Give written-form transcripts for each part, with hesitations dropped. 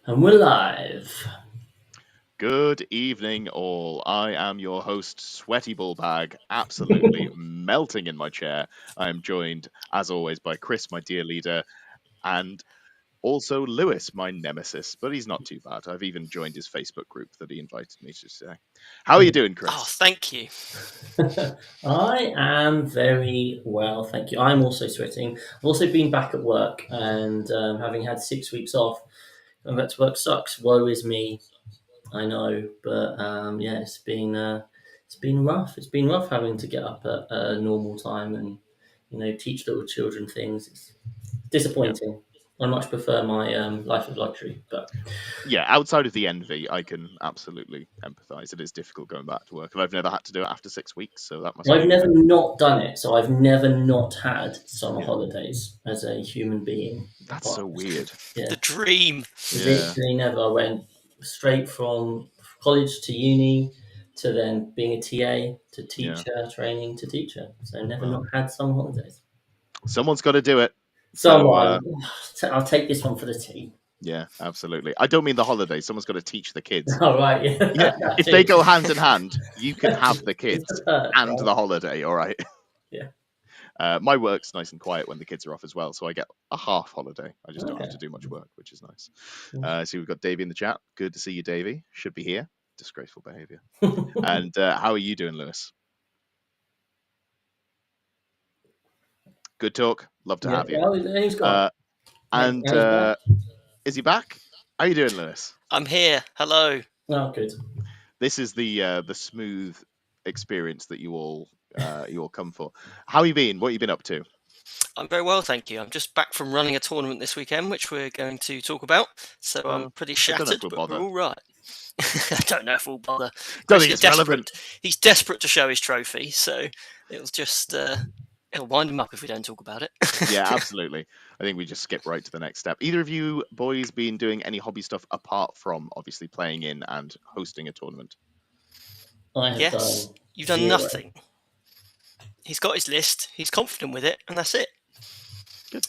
And we're live. Good evening, all. I am your host, Sweaty Bullbag, absolutely melting in my chair. I am joined, as always, by Chris, my dear leader, and also Lewis, my nemesis. But he's not too bad. I've even joined his Facebook group that he invited me to say. How are you doing, Chris? Oh, thank you. I am very well, thank you. I'm also sweating. I've also been back at work and having had 6 weeks off, going back to work sucks. Woe is me. I know, but yeah, it's been rough. It's been rough having to get up at a normal time and teach little children things. It's disappointing. I much prefer my life of luxury, but Yeah, outside of the envy, I can absolutely empathise. It is difficult going back to work, and I've never had to do it after 6 weeks, so that must I've be. never not done it. So I've never not had summer Yeah. holidays as a human being. That's so weird. Yeah, The dream. Yeah. literally never. I went straight from college to uni to then being a TA to teacher training to teacher. So never Wow. not had summer holidays. Someone's got to do it. Someone, I'll take this one for the team. Yeah, absolutely. I don't mean the holidays. Someone's got to teach the kids. All right, yeah. Yeah, if they go hand in hand, you can have the kids and the holiday. All right. Yeah. My work's nice and quiet when the kids are off as well, so I get a half holiday. I just don't have to do much work, which is nice. So we've got Davey in the chat. Good to see you, Davey. Should be here. Disgraceful behaviour. And how are you doing, Lewis? Good talk. Love to have you. He's gone. And is he back? How are you doing, Lewis? I'm here. Hello. Oh, good. This is the smooth experience that you all come for. How have you been? What have you been up to? I'm very well, thank you. I'm just back from running a tournament this weekend, which we're going to talk about. So I'm pretty shattered, but we're all right. I don't know if we'll bother. Don't think it's relevant. He's desperate to show his trophy, so it'll just it'll wind him up if we don't talk about it. Yeah, absolutely. I think we just skip right to the next step. Either of you boys been doing any hobby stuff apart from obviously playing in and hosting a tournament? I have Yes, done you've done 0. nothing. He's got his list. He's confident with it, and that's it. Good.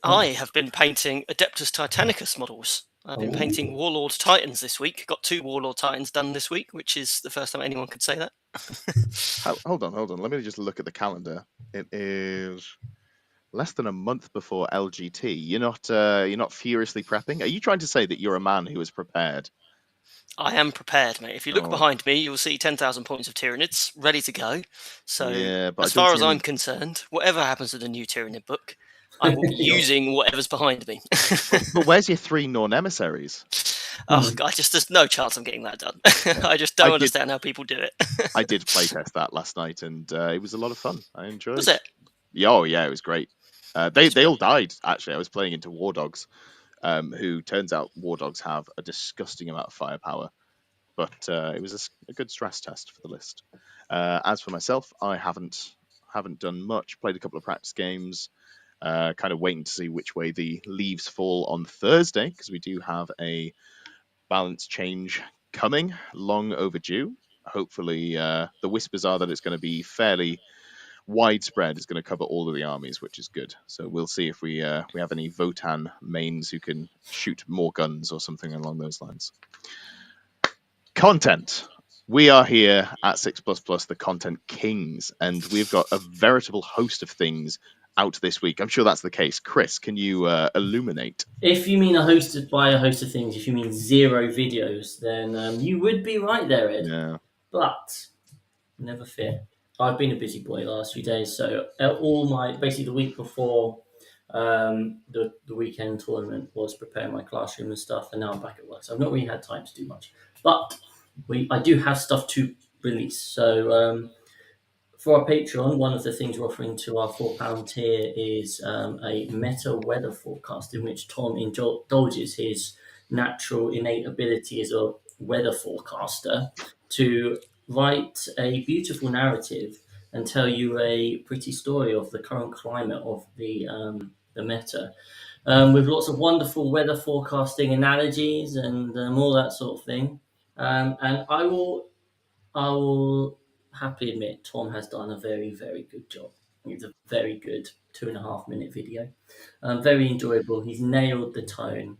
I have been painting Adeptus Titanicus models. I've been painting Warlord Titans this week. Got 2 Warlord Titans done this week, which is the first time anyone could say that. Hold on. Let me just look at the calendar. It is less than a month before LGT. You're not furiously prepping. Are you trying to say that you're a man who is prepared? I am prepared, mate. If you look behind me, you'll see 10,000 points of Tyranids ready to go. So, as far as I'm concerned, whatever happens to the new Tyranid book, I will be using whatever's behind me. But where's your 3 Norn emissaries? Oh, there's no chance I'm getting that done. I just don't understand how people do it. I did playtest that last night, and it was a lot of fun. I enjoyed it. Was it? Oh, yeah, it was great. They all died, actually. I was playing into War Dogs, who turns out War Dogs have a disgusting amount of firepower. But it was a good stress test for the list. As for myself, I haven't done much. Played a couple of practice games. Kind of waiting to see which way the leaves fall on Thursday, because we do have a balance change coming, long overdue. Hopefully, the whispers are that it's going to be fairly widespread. It's going to cover all of the armies, which is good. So we'll see if we have any Votann mains who can shoot more guns or something along those lines. Content. We are here at 6++, the Content Kings, and we've got a veritable host of things out this week. I'm sure that's the case. Chris, can you illuminate? If you mean a host of things, if you mean 0 videos, then you would be right there, Ed. Yeah. But never fear. I've been a busy boy the last few days, so basically the week before the weekend tournament was preparing my classroom and stuff, and now I'm back at work, so I've not really had time to do much. But I do have stuff to release. So for our Patreon, one of the things we're offering to our £4 tier is a meta weather forecast in which Tom indulges his natural innate ability as a weather forecaster to write a beautiful narrative and tell you a pretty story of the current climate of the meta, with lots of wonderful weather forecasting analogies and all that sort of thing. And I will happily admit Tom has done a very, very good job. It's a very good 2.5 minute video. Very enjoyable. He's nailed the tone.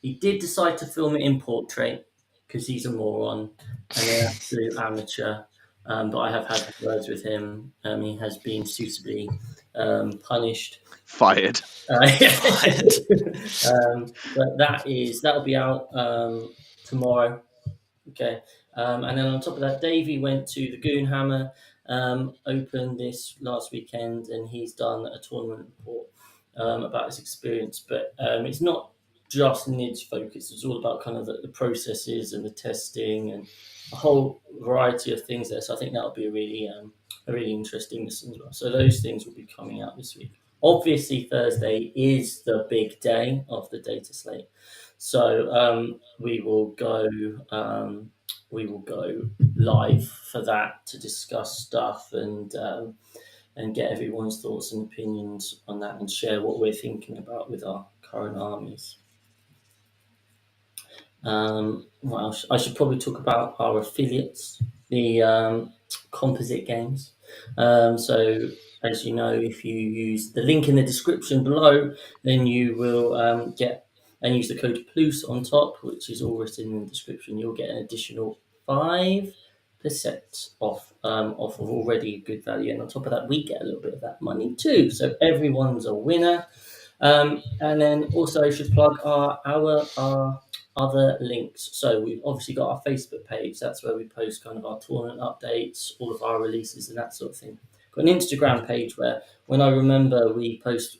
He did decide to film it in portrait because he's a moron and an absolute amateur. But I have had words with him. He has been suitably punished. Fired. Fired. But that'll be out tomorrow. Okay. And then on top of that, Davey went to the Goonhammer Open this last weekend, and he's done a tournament report about his experience. But it's not just NIDS focused. It's all about kind of the processes and the testing and a whole variety of things there. So I think that'll be a really interesting listen as well. So those things will be coming out this week. Obviously, Thursday is the big day of the data slate. So we will go live for that to discuss stuff and get everyone's thoughts and opinions on that and share what we're thinking about with our current armies. Well, I should probably talk about our affiliates, the Composite Games. So, as you know, if you use the link in the description below, then you will get and use the code PLUS on top, which is all written in the description. You'll get an additional 5% off of already good value, and on top of that, we get a little bit of that money too. So everyone's a winner. And then also, I should plug our other links. So we've obviously got our Facebook page. That's where we post kind of our tournament updates, all of our releases and that sort of thing. Got an Instagram page where, when I remember, we post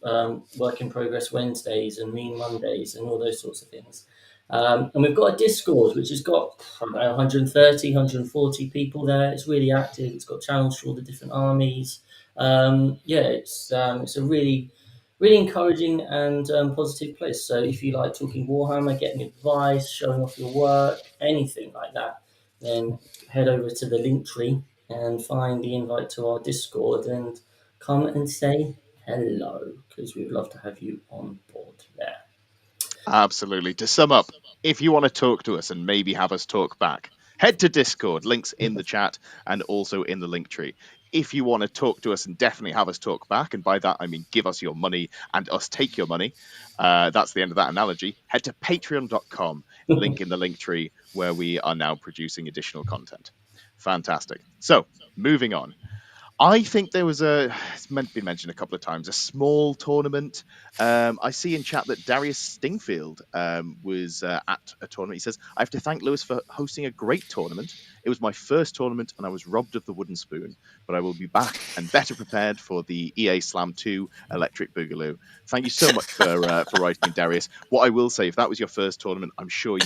work in progress Wednesdays and mean Mondays and all those sorts of things. And we've got a Discord, which has got about 130, 140 people there. It's really active. It's got channels for all the different armies. It's a really encouraging and positive place. So if you like talking Warhammer, getting advice, showing off your work, anything like that, then head over to the Linktree and find the invite to our Discord and come and say hello, because we'd love to have you on board there. Absolutely. To sum up, if you want to talk to us and maybe have us talk back, head to Discord, links in the chat and also in the Linktree. If you want to talk to us and definitely have us talk back, and by that I mean give us your money and us take your money, that's the end of that analogy, head to patreon.com, link in the Linktree, where we are now producing additional content. Fantastic. So, moving on. I think there was it's been mentioned a couple of times, a small tournament. I see in chat that Darius Stingfield was at a tournament. He says, I have to thank Lewis for hosting a great tournament. It was my first tournament and I was robbed of the wooden spoon, but I will be back and better prepared for the EA Slam 2 Electric Boogaloo. Thank you so much for writing, Darius. What I will say, if that was your first tournament, I'm sure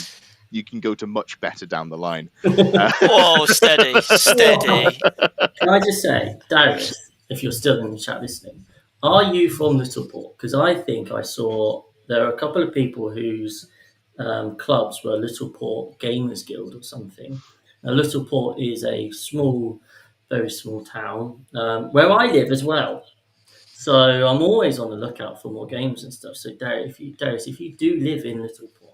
you can go to much better down the line. Whoa, steady. Can I just say, Darius, if you're still in the chat listening, are you from Littleport? Because I think I saw there are a couple of people whose clubs were Littleport Gamers Guild or something. Now, Littleport is a small, very small town where I live as well. So I'm always on the lookout for more games and stuff. So Darius, if you do live in Littleport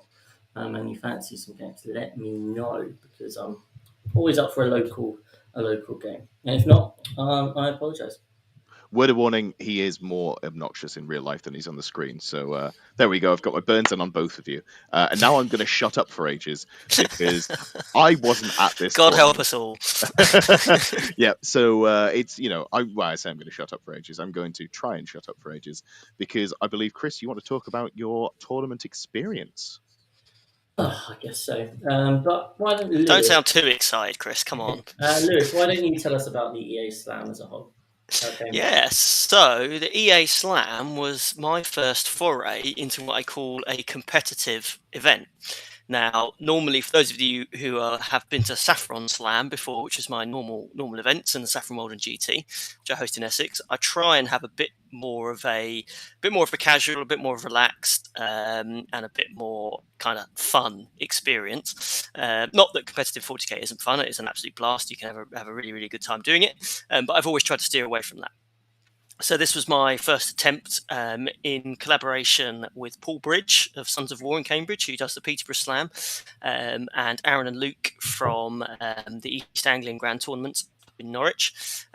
and you fancy some games, let me know, because I'm always up for a local game. And if not, I apologise. Word of warning, he is more obnoxious in real life than he's on the screen. So there we go. I've got my burns in on both of you. And now I'm going to shut up for ages because I wasn't at this. God help us all. Yeah. So it's, I say I'm going to shut up for ages. I'm going to try and shut up for ages because I believe, Chris, you want to talk about your tournament experience. Oh, I guess so. But why don't Lewis... Don't sound too excited, Chris. Come on. Lewis, why don't you tell us about the EA Slam as a whole? Okay. Yes, so the EA Slam was my first foray into what I call a competitive event. Now, normally, for those of you who have been to Saffron Slam before, which is my normal events in the Saffron World and GT, which I host in Essex, I try and have a bit more of a casual, a bit more relaxed, and a bit more kind of fun experience. Not that competitive 40k isn't fun; it is an absolute blast. You can have a really, really good time doing it. But I've always tried to steer away from that. So this was my first attempt in collaboration with Paul Bridge of Sons of War in Cambridge, who does the Peterborough Slam, and Aaron and Luke from the East Anglian Grand Tournament in Norwich.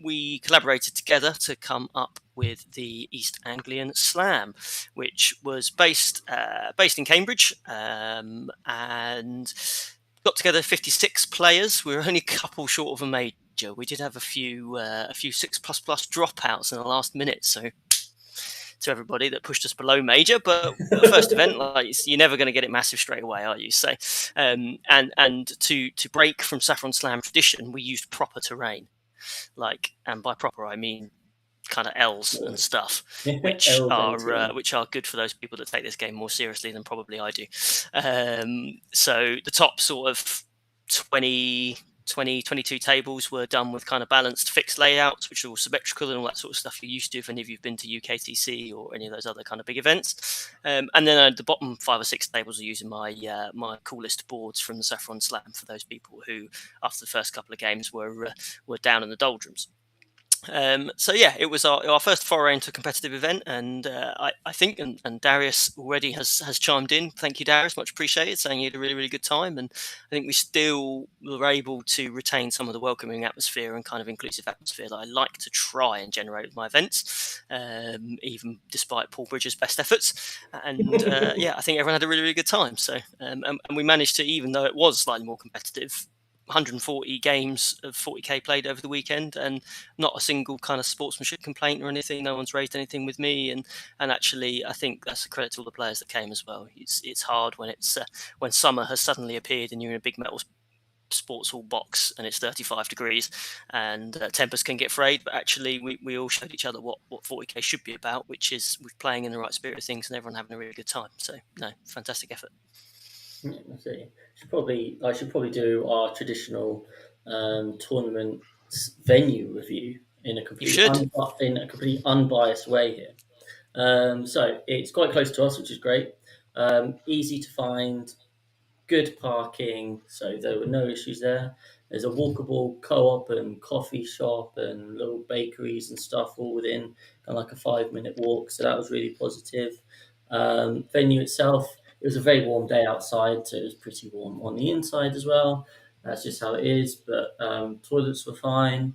We collaborated together to come up with the East Anglian Slam, which was based in Cambridge, and got together 56 players. We were only a couple short of a major. We did have a few 6++ dropouts in the last minute, so to everybody that pushed us below major, but the first event, like, you're never going to get it massive straight away, are you? So, and to break from Saffron Slam tradition, we used proper terrain, and by proper I mean kind of L's and stuff, which are good for those people that take this game more seriously than probably I do. So the top sort of 22 tables were done with kind of balanced fixed layouts, which are all symmetrical and all that sort of stuff you're used to if any of you've been to UKTC or any of those other kind of big events. And then the bottom 5 or 6 tables are using my coolest boards from the Saffron Slam for those people who, after the first couple of games, were down in the doldrums. So yeah, it was our first foray into a competitive event, and I think, and Darius already has chimed in. Thank you, Darius, much appreciated, saying he had a really, really good time. And I think we still were able to retain some of the welcoming atmosphere and kind of inclusive atmosphere that I like to try and generate with my events, even despite Paul Bridges' best efforts. And yeah, I think everyone had a really, really good time. So and we managed to, even though it was slightly more competitive, 140 games of 40k played over the weekend, and not a single kind of sportsmanship complaint or anything. No one's raised anything with me, and actually I think that's a credit to all the players that came as well. It's hard when when summer has suddenly appeared and you're in a big metal sports hall box and it's 35 degrees and tempers can get frayed, but actually we all showed each other what 40k should be about, which is with playing in the right spirit of things and everyone having a really good time. So no, fantastic effort. Yeah, I see. I should probably do our traditional tournament venue review in a completely unbiased way here. So it's quite close to us, which is great. Easy to find, good parking, so there were no issues there. There's a walkable co-op and coffee shop and little bakeries and stuff all within like a 5-minute walk, so that was really positive. Venue itself, it was a very warm day outside, so it was pretty warm on the inside as well. That's just how it is, but toilets were fine.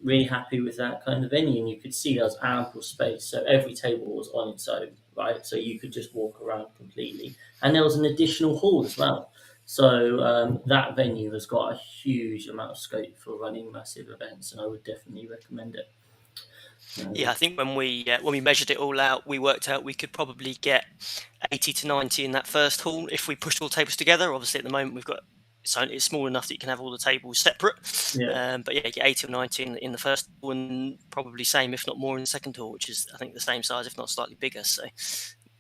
Really happy with that kind of venue, and you could see there was ample space, so every table was on its own, right? So you could just walk around completely, and there was an additional hall as well. So that venue has got a huge amount of scope for running massive events, and I would definitely recommend it. Yeah, I think when we measured it all out, we worked out we could probably get 80 to 90 in that first hall if we pushed all the tables together. Obviously, at the moment we've got it's small enough that you can have all the tables separate. Yeah. But yeah, you get 80 or 90 in the first hall, and probably same, if not more, in the second hall, which is I think the same size, if not slightly bigger. So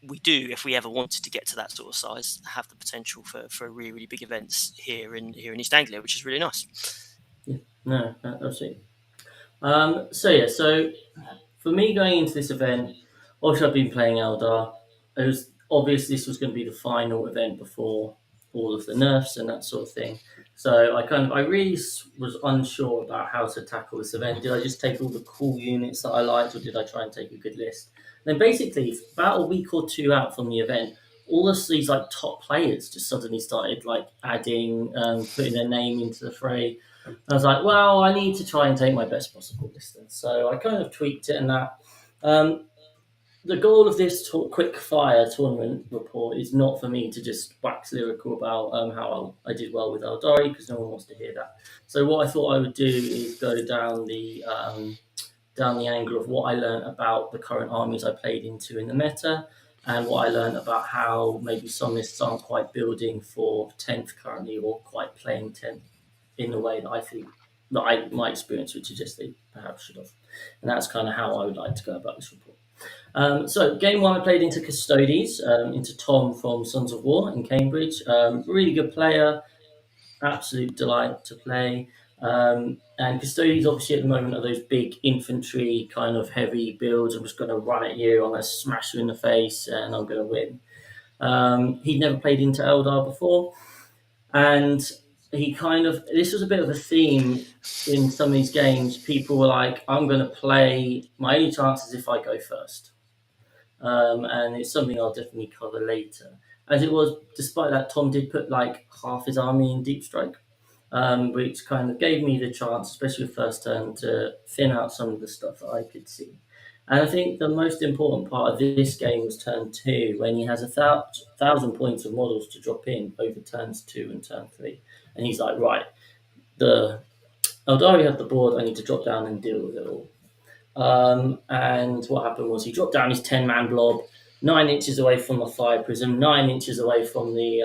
we do, if we ever wanted to get to that sort of size, have the potential for really, really big events here in East Anglia, which is really nice. Yeah. No, absolutely. So for me going into this event, obviously I've been playing Eldar. It was obvious this was going to be the final event before all of the nerfs and that sort of thing. So I really was unsure about how to tackle this event. Did I just take all the cool units that I liked, or did I try and take a good list? And then basically, about a week or two out from the event, all of these top players just suddenly started adding, putting their name into the fray. I was like, well, I need to try and take my best possible distance. So I kind of tweaked it and that. The goal of this quick fire tournament report is not for me to just wax lyrical about how I did well with Eldari, because no one wants to hear that. So what I thought I would do is go down the angle of what I learned about the current armies I played into in the meta, and what I learned about how maybe some lists aren't quite building for 10th currently, or quite playing 10th in the way that I think that my experience would suggest they perhaps should have. And that's kind of how I would like to go about this report. So game 1 I played into Custodes, into Tom from Sons of War in Cambridge. Really good player, absolute delight to play. And Custodes obviously at the moment are those big infantry kind of heavy builds. I'm just going to run at you, I'm going to smash you in the face, and I'm going to win. He'd never played into Eldar before, and this was a bit of a theme in some of these games. People were like, I'm going to play, my only chance is if I go first. And it's something I'll definitely cover later. As it was, despite that, Tom did put half his army in Deep Strike. which kind of gave me the chance, especially the first turn, to thin out some of the stuff that I could see. And I think the most important part of this game was turn 2, when he has 1,000 points of models to drop in over turns 2 and turn 3. And he's like, right, the Eldari had the board, I need to drop down and deal with it all. And what happened was he dropped down his 10-man blob, 9 inches away from the fire prism, 9 inches away from the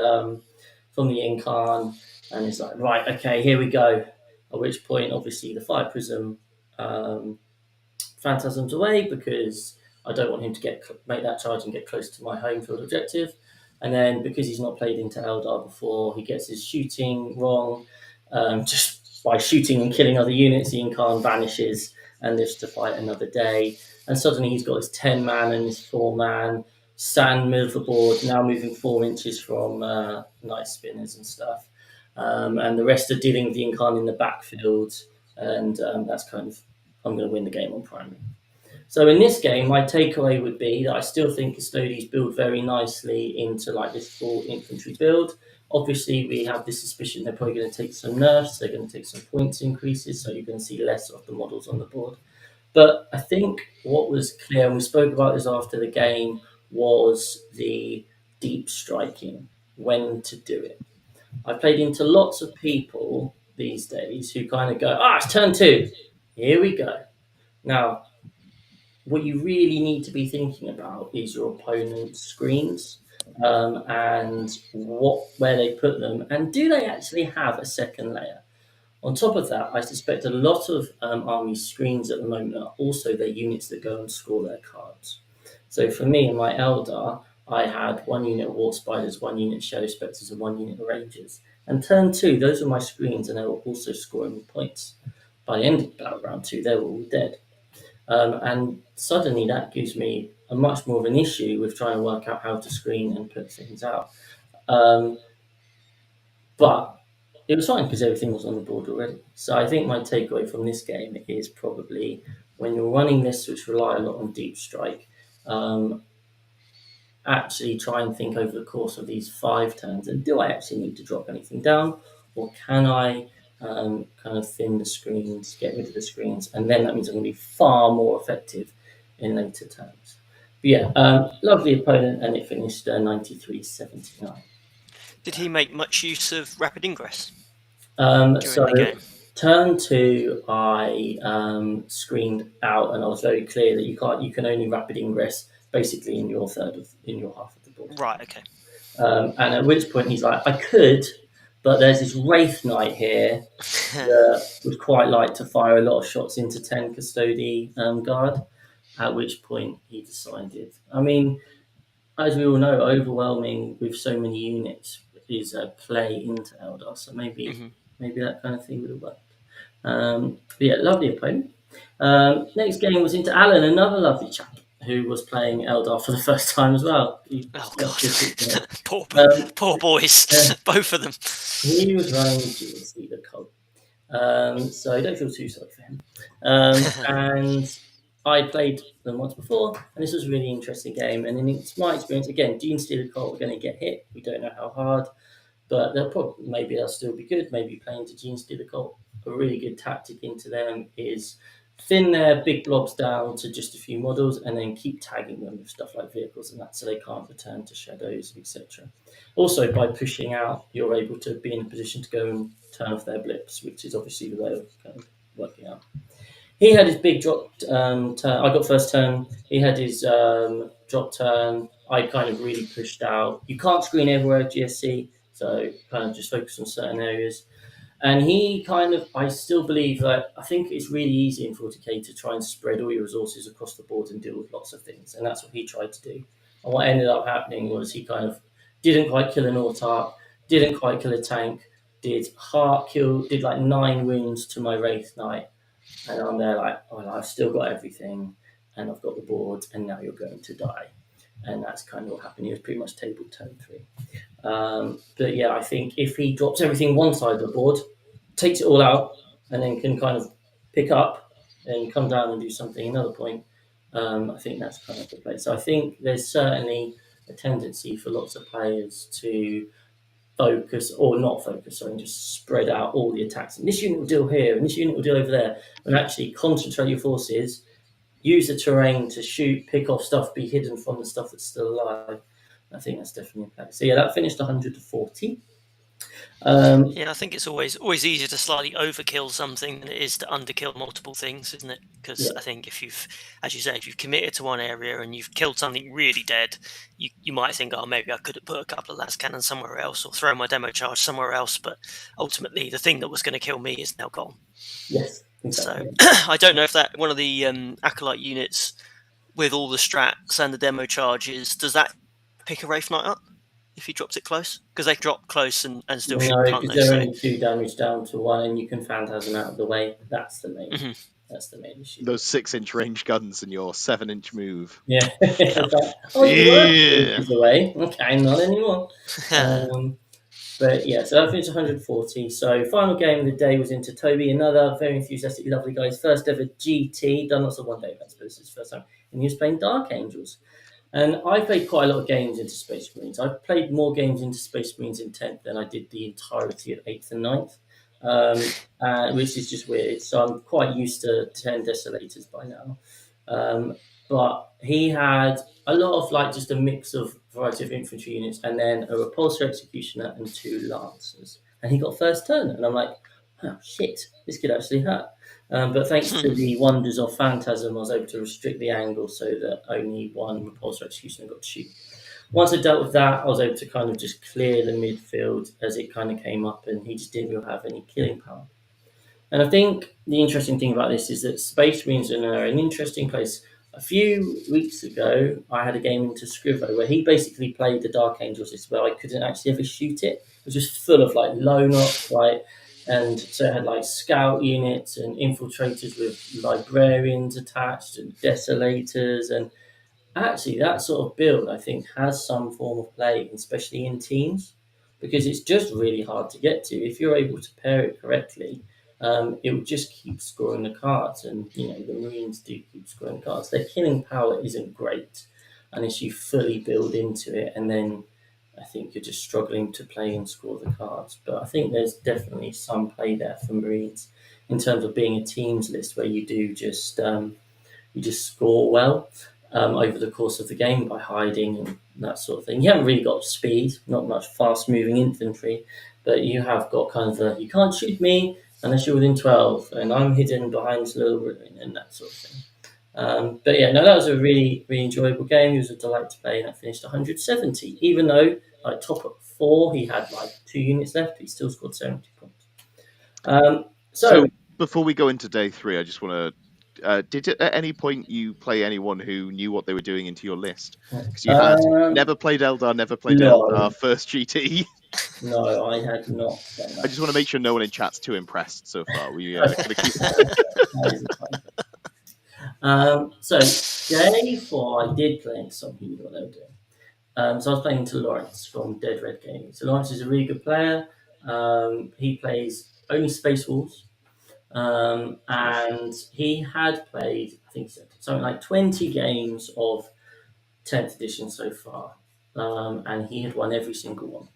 Incarn, and it's like, right, okay, here we go. At which point, obviously, the fire prism phantasms away, because I don't want him to make that charge and get close to my home field objective. And then because he's not played into Eldar before, he gets his shooting wrong. Just by shooting and killing other units, the Incarn vanishes and lives to fight another day. And suddenly he's got his 10-man and his 4-man sand middle of the board, now moving 4 inches from Night Spinners and stuff. And the rest are dealing with the Incarn in the backfield. And that's kind of, I'm going to win the game on primary. So in this game, my takeaway would be that I still think Custodes build very nicely into like this full infantry build. Obviously, we have this suspicion they're probably going to take some nerfs, they're going to take some points increases, so you're going to see less of the models on the board. But I think what was clear, and we spoke about this after the game, was the deep striking, when to do it. I played into lots of people these days who kind of go, it's turn 2, here we go. Now, what you really need to be thinking about is your opponent's screens and where they put them, and do they actually have a second layer? On top of that, I suspect a lot of army screens at the moment are also their units that go and score their cards. So for me, in my Eldar, I had 1 unit of War Spiders, 1 unit of Shadow Spectres, and 1 unit of Rangers. And turn 2, those were my screens, and they were also scoring points. By the end of battle round 2, they were all dead. And suddenly that gives me a much more of an issue with trying to work out how to screen and put things out. But it was fine because everything was on the board already. So I think my takeaway from this game is probably when you're running lists which rely a lot on deep strike, actually try and think over the course of these 5 turns, and do I actually need to drop anything down, or can I kind of thin the screens, get rid of the screens, and then that means I'm going to be far more effective in later turns. But yeah, lovely opponent, and it finished 93-79. Did he make much use of rapid ingress during the game? Turn 2, I screened out, and I was very clear that you can only rapid ingress basically in your half of the board. Right. Okay. And at which point he's like, I could, but there's this Wraith Knight here that would quite like to fire a lot of shots into 10 Custody Guard. At which point he decided, I mean, as we all know, overwhelming with so many units is a play into Eldar, so maybe that kind of thing would have worked. But yeah, lovely opponent. Next game was into Alan, another lovely chap who was playing Eldar for the first time as well. Poor boys, both of them. He was running GSC the Cult, so I don't feel too sorry for him. And I played them once before, and this was a really interesting game. And in my experience, again, Genestealer Cult are going to get hit. We don't know how hard, but maybe they'll still be good. Maybe playing to Genestealer Cult, a really good tactic into them is thin their big blobs down to just a few models, and then keep tagging them with stuff like vehicles and that, so they can't return to shadows, etc. Also, by pushing out, you're able to be in a position to go and turn off their blips, which is obviously the way of kind of working out. He had his big drop turn. I got first turn. He had his drop turn. I kind of really pushed out. You can't screen everywhere at GSC, so kind of just focus on certain areas. And he I still believe that I think it's really easy in 40k to try and spread all your resources across the board and deal with lots of things. And that's what he tried to do. And what ended up happening was he kind of didn't quite kill an autark, didn't quite kill a tank, did like 9 wounds to my Wraith Knight. And I'm there like, I've still got everything, and I've got the board, and now you're going to die. And that's kind of what happened. He was pretty much tabled turn 3. But yeah, I think if he drops everything one side of the board, takes it all out, and then can kind of pick up and come down and do something another point, I think that's kind of the play. So I think there's certainly a tendency for lots of players to focus, or not focus, sorry, and just spread out all the attacks. And this unit will deal here, and this unit will deal over there, and actually concentrate your forces, use the terrain to shoot, pick off stuff, be hidden from the stuff that's still alive. I think that's definitely a play. So yeah, that finished 140. I think it's always easier to slightly overkill something than it is to underkill multiple things, isn't it? Because I think if you've, as you say, if you've committed to one area and you've killed something really dead, you might think, oh, maybe I could have put a couple of las cannons somewhere else or thrown my demo charge somewhere else. But ultimately, the thing that was going to kill me is now gone. Yes. Exactly. So I don't know if that one of the Acolyte units with all the strats and the demo charges, does that pick a Wraith Knight up if he drops it close? Because they drop close and still shoot, can't they? Because they're only 2 damage down to 1, and you can Phantasm out of the way. That's the main. Mm-hmm. That's the main issue. Those 6-inch range guns and your 7-inch move. Yeah. Away. Okay, not anymore. But yeah, so that finished 140. So final game of the day was into Toby, another very enthusiastic, lovely guy. His first ever GT, done lots of one-day events, but this is his first time. And he was playing Dark Angels. And I played quite a lot of games into Space Marines. I played more games into Space Marines in 10th than I did the entirety of 8th and 9th, which is just weird. So I'm quite used to 10 Desolators by now. But he had a lot of just a mix of variety of infantry units, and then a Repulsor Executioner and 2 Lancers. And he got first turn, and I'm like, oh shit, this could actually hurt. But thanks to the wonders of Phantasm, I was able to restrict the angle so that only 1 Repulsor Executioner got to shoot. Once I dealt with that, I was able to kind of just clear the midfield as it kind of came up, and he just didn't really have any killing power. And I think the interesting thing about this is that Space Marines are an interesting place. A few weeks ago, I had a game into Scrivo where he basically played the Dark Angels list where I couldn't actually ever shoot it. It was just full of low knots, right? And so it had scout units and infiltrators with librarians attached and desolators. And actually that sort of build, I think, has some form of play, especially in teams, because it's just really hard to get to. If you're able to pair it correctly, it will just keep scoring the cards, and the Marines do keep scoring cards. Their killing power isn't great unless you fully build into it, and then I think you're just struggling to play and score the cards. But I think there's definitely some play there for Marines in terms of being a teams list where you do just score well over the course of the game by hiding and that sort of thing. You haven't really got speed, not much fast moving infantry, but you have got kind of you can't shoot me unless you're within 12, and I'm hidden behind this little ruin and that sort of thing. But yeah, no, that was a really, really enjoyable game. It was a delight to play, and I finished 170. Even though top at 4, he had 2 units left, he still scored 70 points. So before we go into day 3, I just want to. Did at any point you play anyone who knew what they were doing into your list? Because you had never played Eldar, Eldar, first GT. No, I had not done that. I just want to make sure no one in chat's too impressed so far. We keep. So day 4, I did play some who knew what they were doing. So I was playing to Lawrence from Dead Red Gaming. So Lawrence is a really good player. He plays only Space Wolves. And he had played, I think, something like 20 games of 10th edition so far. And he had won every single one,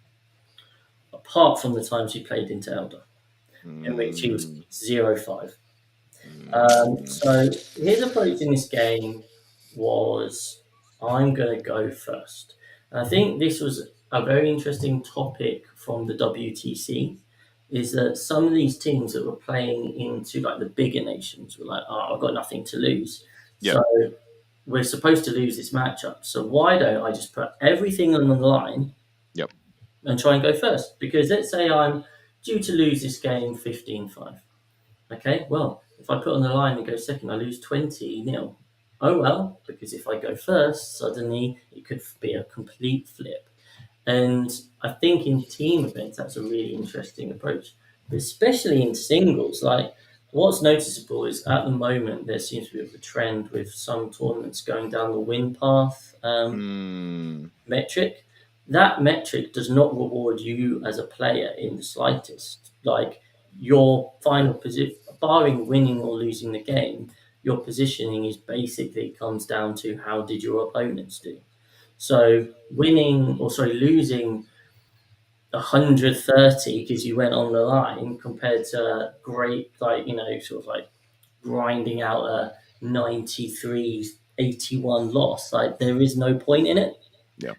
apart from the times he played into Eldar, in which he was 0-5. So his approach in this game was, I'm going to go first. And I think this was a very interesting topic from the WTC, is that some of these teams that were playing into the bigger nations were like, oh, I've got nothing to lose. Yep. So we're supposed to lose this matchup. So why don't I just put everything on the line and try and go first? Because let's say I'm due to lose this game 15-5. Okay, well, if I put on the line and go second, I lose 20-0. Oh, well, because if I go first, suddenly it could be a complete flip. And I think in team events, that's a really interesting approach, but especially in singles. What's noticeable is at the moment, there seems to be a trend with some tournaments going down the win path metric. That metric does not reward you as a player in the slightest. Your final position, barring winning or losing the game, your positioning is basically comes down to how did your opponents do. So losing 130 because you went on the line compared to great, like, sort of like grinding out a 93-81 loss. Like, there is no point in it. Yeah.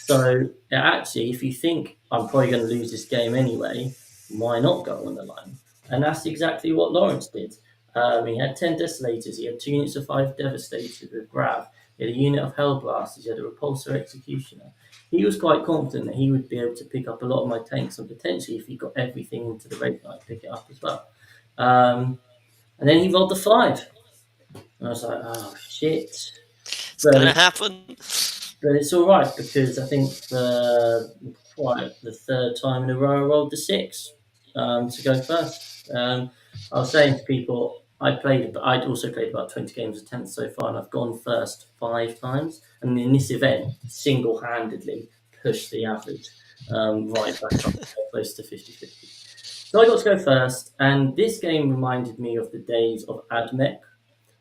So actually, if you think I'm probably going to lose this game anyway, why not go on the line? And that's exactly what Lawrence did. He had 10 Desolators, he had 2 units of 5 Devastators with Grav, he had a unit of Hellblasters, he had a Repulsor Executioner. He was quite confident that he would be able to pick up a lot of my tanks, and potentially, if he got everything into the Wraith Knight, pick it up as well. And then he rolled the 5. And I was like, oh, shit. It's going to happen. But it's all right, because I think the third time in a row I rolled the 6 to go first. I was saying to people, I'd also played about 20 games of 10th so far, and I've gone first 5 times. And in this event, single-handedly pushed the average right back up close to 50-50. So I got to go first, and this game reminded me of the days of AdMech,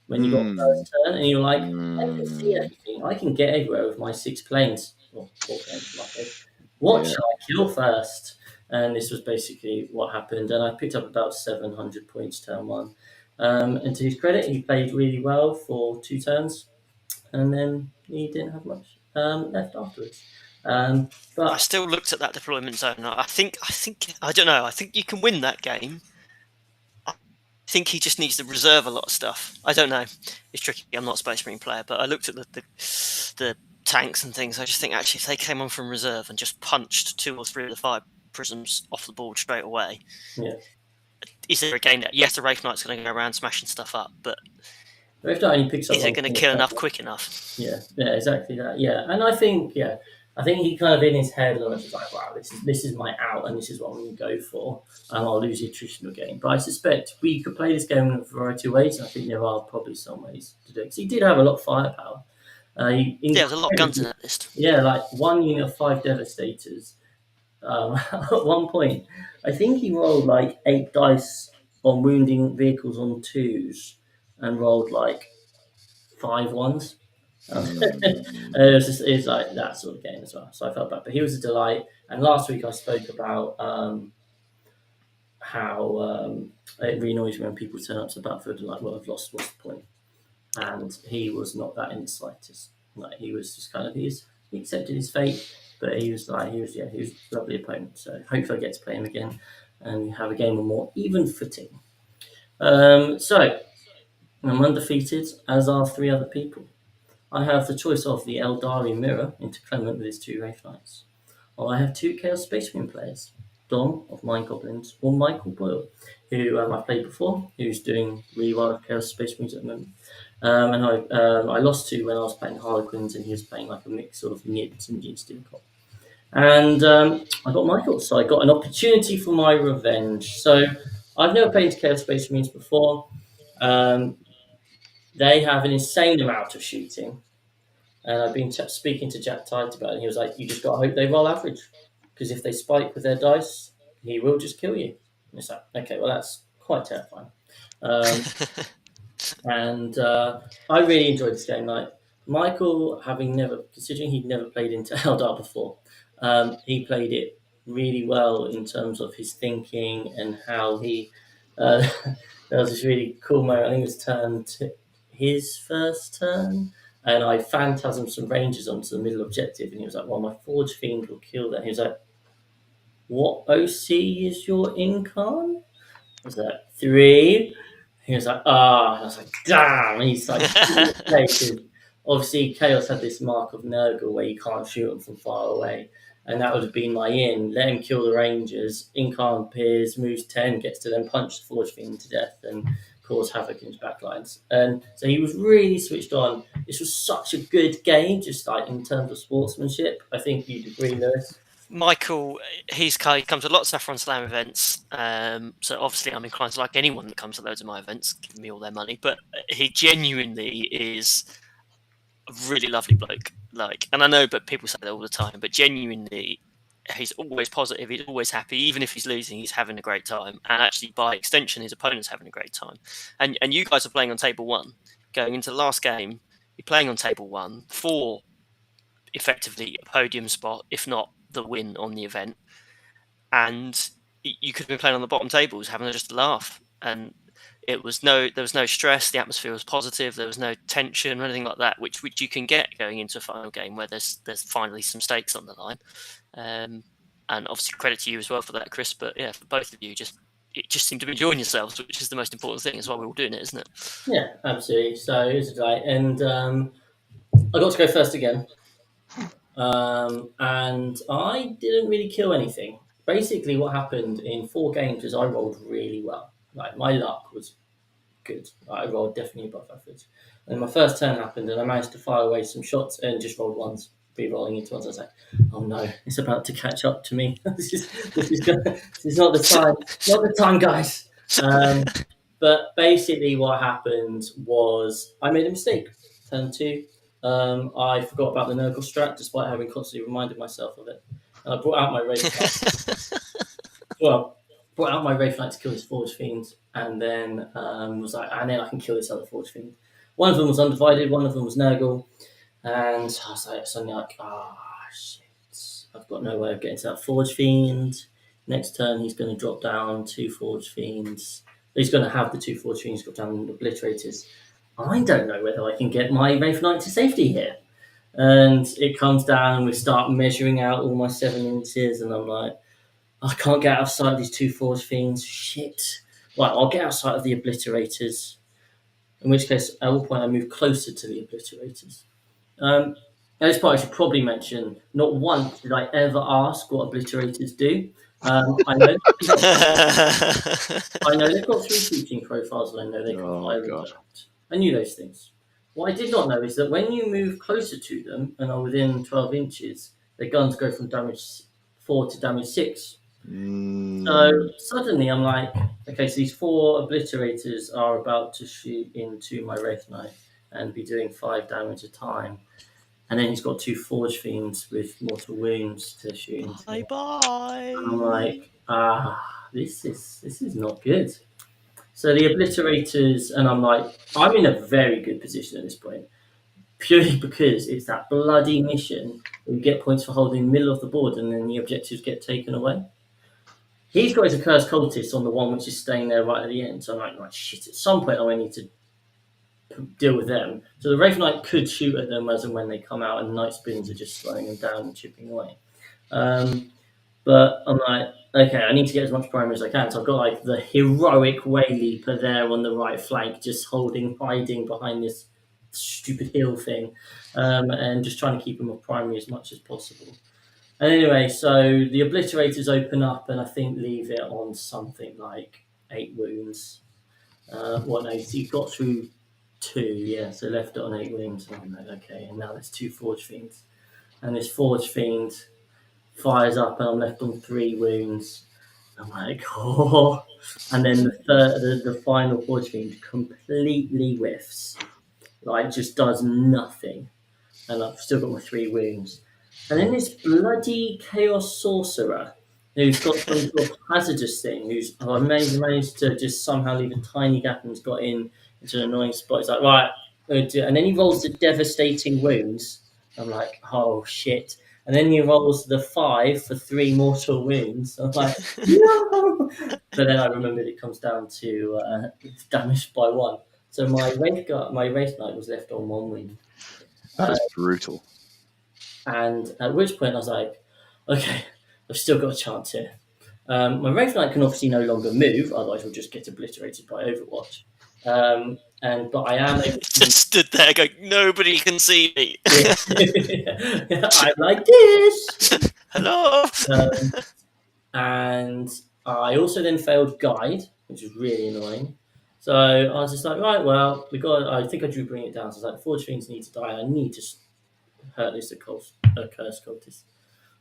when you got first turn, and you're like, I can see everything. I can get everywhere with my 6 planes. Or 4 planes. What shall I kill first? And this was basically what happened. And I picked up about 700 points turn 1. And to his credit, he played really well for 2 turns. And then he didn't have much left afterwards. But I still looked at that deployment zone. I think I don't know. I think you can win that game. I think he just needs to reserve a lot of stuff. I don't know. It's tricky. I'm not a Space Marine player, but I looked at the tanks and things. I just think actually if they came on from reserve and just punched 2 or 3 of the 5 prisms off the board straight away, is there a game that the Wraith Knight's going to go around smashing stuff up, but Wraith Knight only picks up. Is it going to kill enough quick enough? Yeah, exactly that. Yeah, and I think he kind of in his head was like, wow, this is my out, and this is what I'm going to go for, and I'll lose the attritional game. But I suspect we could play this game in a variety of ways, and I think there are probably some ways to do it. Because he did have a lot of firepower. There's a lot of guns in that list. Yeah, like 1 unit of 5 Devastators. At one point, I think he rolled like 8 dice on wounding vehicles on 2s, and rolled like 5 1s. It was like that sort of game as well, so I felt bad, but he was a delight. And last week I spoke about how it really annoys me when people turn up to the battlefield and like, well, I've lost, what's the point? And he was not that in the slightest. Like, he was just kind of he accepted his fate, but he was a lovely opponent. So hopefully I get to play him again and have a game of more even footing. So I'm undefeated, as are 3 other people. I have the choice of the Eldari Mirror into Clement with his 2 Wraith Knights. Or I have 2 Chaos Space Marine players, Dom of Mind Goblins, or Michael Boyle, who I've played before, who's doing really well with Chaos Space Marines at the moment. And I lost to when I was playing Harlequins, and he was playing like a mix of Nits and Gene Steel Cop. And I got Michael, so I got an opportunity for my revenge. So I've never played Chaos Space Marines before. They have an insane amount of shooting. And I've been speaking to Jack Tide about it, and he was like, you just got to hope they roll average. Because if they spike with their dice, he will just kill you. And it's like, okay, well, that's quite terrifying. And I really enjoyed this game. Like, Michael, considering he'd never played into Eldar before, he played it really well in terms of his thinking and how he... there was this really cool moment. I think it was his first turn, and I phantasmed some rangers onto the middle objective, and he was like, well, my Forge Fiend will kill that. He was like, what OC is your Incarn? I was like, 3. He was like, and I was like, damn. And he's like, obviously Chaos had this mark of Nurgle where you can't shoot them from far away. And that would have been my in. Let him kill the Rangers. Incarn appears, moves 10, gets to then punch the Forge Fiend to death and cause havoc in his backlines. And so he was really switched on. This was such a good game, just like in terms of sportsmanship. I think you'd agree, Lewis. Michael, he comes to lots of Saffron Slam events, so obviously I'm inclined to like anyone that comes to loads of my events, giving me all their money, but he genuinely is a really lovely bloke. And I know, but people say that all the time, but genuinely, he's always positive, he's always happy, even if he's losing, he's having a great time, and actually, by extension, his opponent's having a great time. And you guys are playing on table 1, going into the last game, you're playing on table 1 for effectively a podium spot, if not the win on the event, and you could have been playing on the bottom tables having just a laugh, and there was no stress. The atmosphere was positive. There was no tension or anything like that, which you can get going into a final game where there's finally some stakes on the line. And obviously credit to you as well for that, Chris. But yeah, for both of you, it just seemed to be enjoying yourselves, which is the most important thing. Is why we're all doing it, isn't it? Yeah, absolutely. So it was a delight, and I got to go first again, and I didn't really kill anything. Basically, what happened in 4 games is I rolled really well. Like, my luck was good. I rolled definitely above average. And my first turn happened, and I managed to fire away some shots and just rolled ones, re-rolling into ones. I was like, "Oh no, it's about to catch up to me. this is not the time, guys." But basically, what happened was I made a mistake. Turn 2, I forgot about the Nurgle strat, despite having constantly reminded myself of it. And I brought out my Wraith Knight to kill this Forge Fiend, and then was like, and then I can kill this other Forge Fiend. One of them was Undivided, one of them was Nurgle, and I was like, suddenly like, shit, I've got no way of getting to that Forge Fiend. Next turn, he's going to drop down 2 Forge Fiends. He's going to have the 2 Forge Fiends drop down Obliterators. I don't know whether I can get my Wraith Knight to safety here. And it comes down, and we start measuring out all my 7 inches, and I'm like, I can't get outside of these 2 Forge Fiends. Shit. Right, I'll get outside of the Obliterators. In which case, at one point, I move closer to the Obliterators. At this point, I should probably mention, not once did I ever ask what Obliterators do. I know they've got 3 teaching profiles, and I know they can fly redirect. I knew those things. What I did not know is that when you move closer to them and are within 12 inches, their guns go from damage 4 to damage 6. So suddenly I'm like, okay, so these 4 Obliterators are about to shoot into my Wraith Knight and be doing 5 damage a time. And then he's got 2 Forge Fiends with mortal wounds to shoot into. Bye. And I'm like, this is not good. So the Obliterators, and I'm like, I'm in a very good position at this point, purely because it's that bloody mission where you get points for holding the middle of the board and then the objectives get taken away. He's got his Accursed Cultist on the one which is staying there right at the end. So I'm like, shit, at some point I need to deal with them. So the Wraith Knight could shoot at them as and when they come out, and Night Spins are just slowing them down and chipping away. But I'm like, okay, I need to get as much primary as I can. So I've got like the heroic Wayleaper there on the right flank, just hiding behind this stupid hill thing, and just trying to keep him off primary as much as possible. And anyway, so the Obliterators open up and I think leave it on something like 8 wounds. So you've got through 2, yeah, so left it on 8 wounds. And I'm like, okay, and now there's 2 Forge Fiends. And this Forge Fiend fires up and I'm left on 3 wounds. I'm like, oh. And then the final Forge Fiend completely whiffs. Like, just does nothing. And I've still got my 3 wounds. And then this bloody Chaos Sorcerer, who's got some sort of hazardous thing, who's managed to just somehow leave a tiny gap and has got into an annoying spot. He's like, right, and then he rolls the devastating wounds. I'm like, oh shit. And then he rolls the 5 for 3 mortal wounds. I'm like, no! But then I remembered it comes down to it's damaged by 1. So my Wraith Knight was left on 1 wound. That is brutal. And at which point I was like, okay, I've still got a chance here. My Wraith Knight can obviously no longer move, otherwise we'll just get obliterated by Overwatch. But I am able to just stood there going, nobody can see me. I'm like this. Hello. And I also then failed Guide, which was really annoying. So I was just like, right, well, I think I drew bring it down. So I was like, the Forge Fiends need to die. I need to hurt this Accursed Cultist.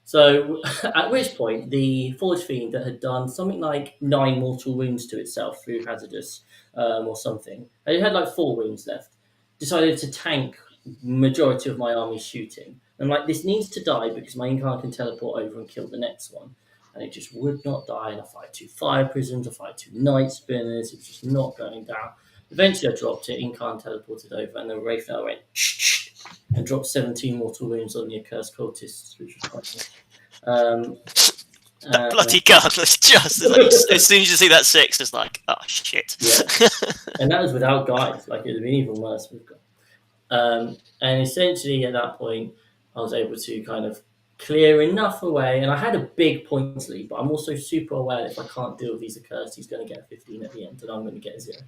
So at which point the Forge Fiend that had done something like 9 mortal wounds to itself through hazardous or something, it had like 4 wounds left, decided to tank majority of my army's shooting. I'm like, this needs to die because my Incarn can teleport over and kill the next one. And it just would not die. And I fired 2 Fire Prisms, I fired 2 Night Spinners. It was just not going down. Eventually I dropped it, Incarn teleported over, and the Wraith Knight went, shh. and dropped 17 mortal wounds on the accursed cultists, which was quite nice. That bloody gun was just like, as soon as you see that 6, it's like, oh shit. Yeah. And that was without guides. Like, it would have been even worse with guides. And essentially at that point, I was able to kind of clear enough away, and I had a big points lead, but I'm also super aware that if I can't deal with these accursed, he's going to get a 15 at the end, and I'm going to get a 0.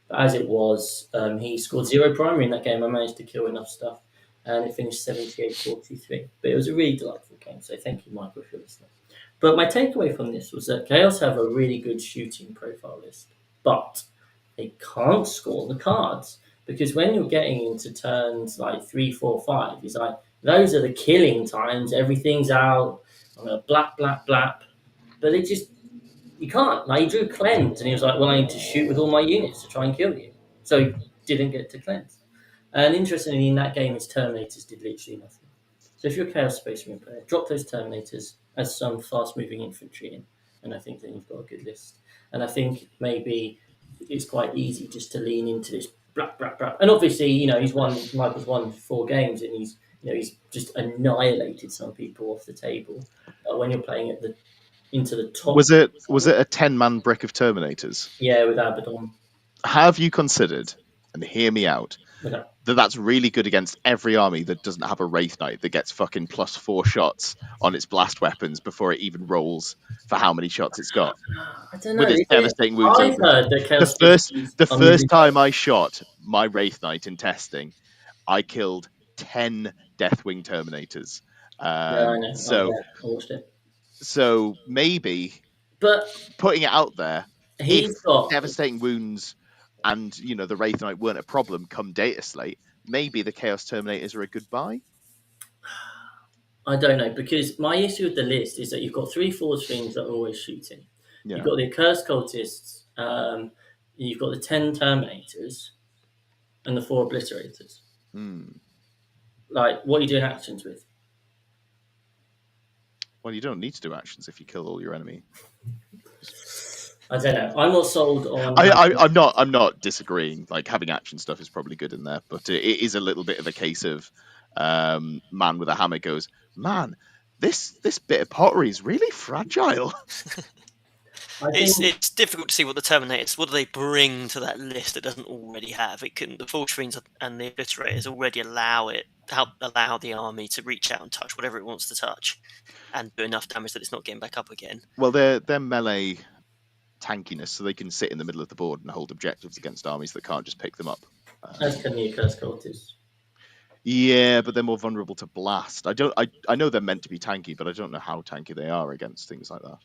But as it was, he scored 0 primary in that game. I managed to kill enough stuff, and it finished 78-43. But it was a really delightful game, so thank you, Michael, for listening. But my takeaway from this was that Chaos have a really good shooting profile list, but they can't score the cards, because when you're getting into turns like 3, 4, 5, it's like, those are the killing times. Everything's out. I'm going to blap, blap, blap. But it just, you can't. Like, he drew cleanse, and he was like, well, I need to shoot with all my units to try and kill you. So he didn't get to cleanse. And interestingly, in that game, his Terminators did literally nothing. So if you're a Chaos Space Marine player, drop those Terminators as some fast-moving infantry in, and I think then you've got a good list. And I think maybe it's quite easy just to lean into this blap, blap, blap. And obviously, Michael's won 4 games, and he's just annihilated some people off the table. When you're playing into the top. Was it a 10-man brick of Terminators? Yeah, with Abaddon. Have you considered, and hear me out, that's really good against every army that doesn't have a Wraith Knight that gets fucking +4 shots on its blast weapons before it even rolls for how many shots it's got? I don't know. With its devastating wounds. The first time I shot my Wraith Knight in testing, I killed 10 Deathwing Terminators. Yeah, I know. So, I watched it. So maybe, but putting it out there, he's if got devastating wounds and the Wraith Knight weren't a problem come data slate, maybe the Chaos Terminators are a good buy. I don't know, because my issue with the list is that you've got 3 forward streams that are always shooting. Yeah. You've got the Accursed Cultists, you've got the 10 Terminators, and the 4 Obliterators. Like, what are you doing actions with? Well, you don't need to do actions if you kill all your enemy. I don't know. I'm not sold on. I'm not disagreeing. Like, having action stuff is probably good in there, but it is a little bit of a case of man with a hammer goes, man, this bit of pottery is really fragile. It's difficult to see what the Terminators, what do they bring to that list that doesn't already have. It can, the Full Screens and the Obliterators already allow the army to reach out and touch whatever it wants to touch and do enough damage that it's not getting back up again. Well, they're melee tankiness, so they can sit in the middle of the board and hold objectives against armies that can't just pick them up. As can the Accursed Cultists. Yeah, but they're more vulnerable to blast. I know they're meant to be tanky, but I don't know how tanky they are against things like that.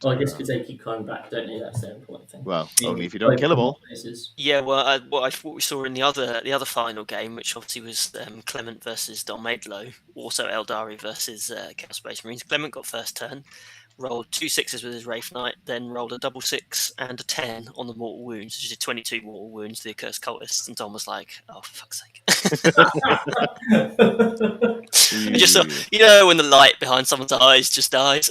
But, I guess because they keep coming back, don't they? That's the important thing. Well, only if you don't kill them all. Yeah, well, what we saw in the other final game, which obviously was Clement versus Dom Maidlow, also Eldari versus Chaos Space Marines. Clement got first turn, rolled 2 6s with his Wraith Knight, then rolled a double 6 and a 10 on the mortal wounds, which did 22 mortal wounds to the Accursed Cultists, and Dom was like, oh, for fuck's sake. Just so, when the light behind someone's eyes just dies.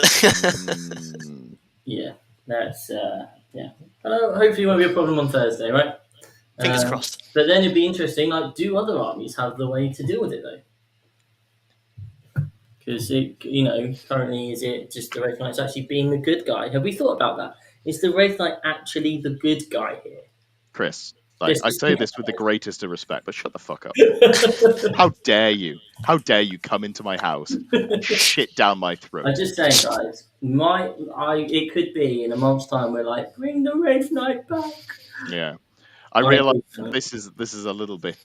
Yeah, that's hopefully it won't be a problem on Thursday, right? Fingers crossed. But then it'd be interesting. Like, do other armies have the way to deal with it though? Because currently is it just the Wraith Knight's actually being the good guy? Have we thought about that? Is the Wraith Knight actually the good guy here? Chris, I say this with the greatest of respect, but shut the fuck up. How dare you? How dare you come into my house and shit down my throat? I'm just saying, guys. It could be in a month's time we're like, bring the Wraith Knight back. Yeah, I realise this is a little bit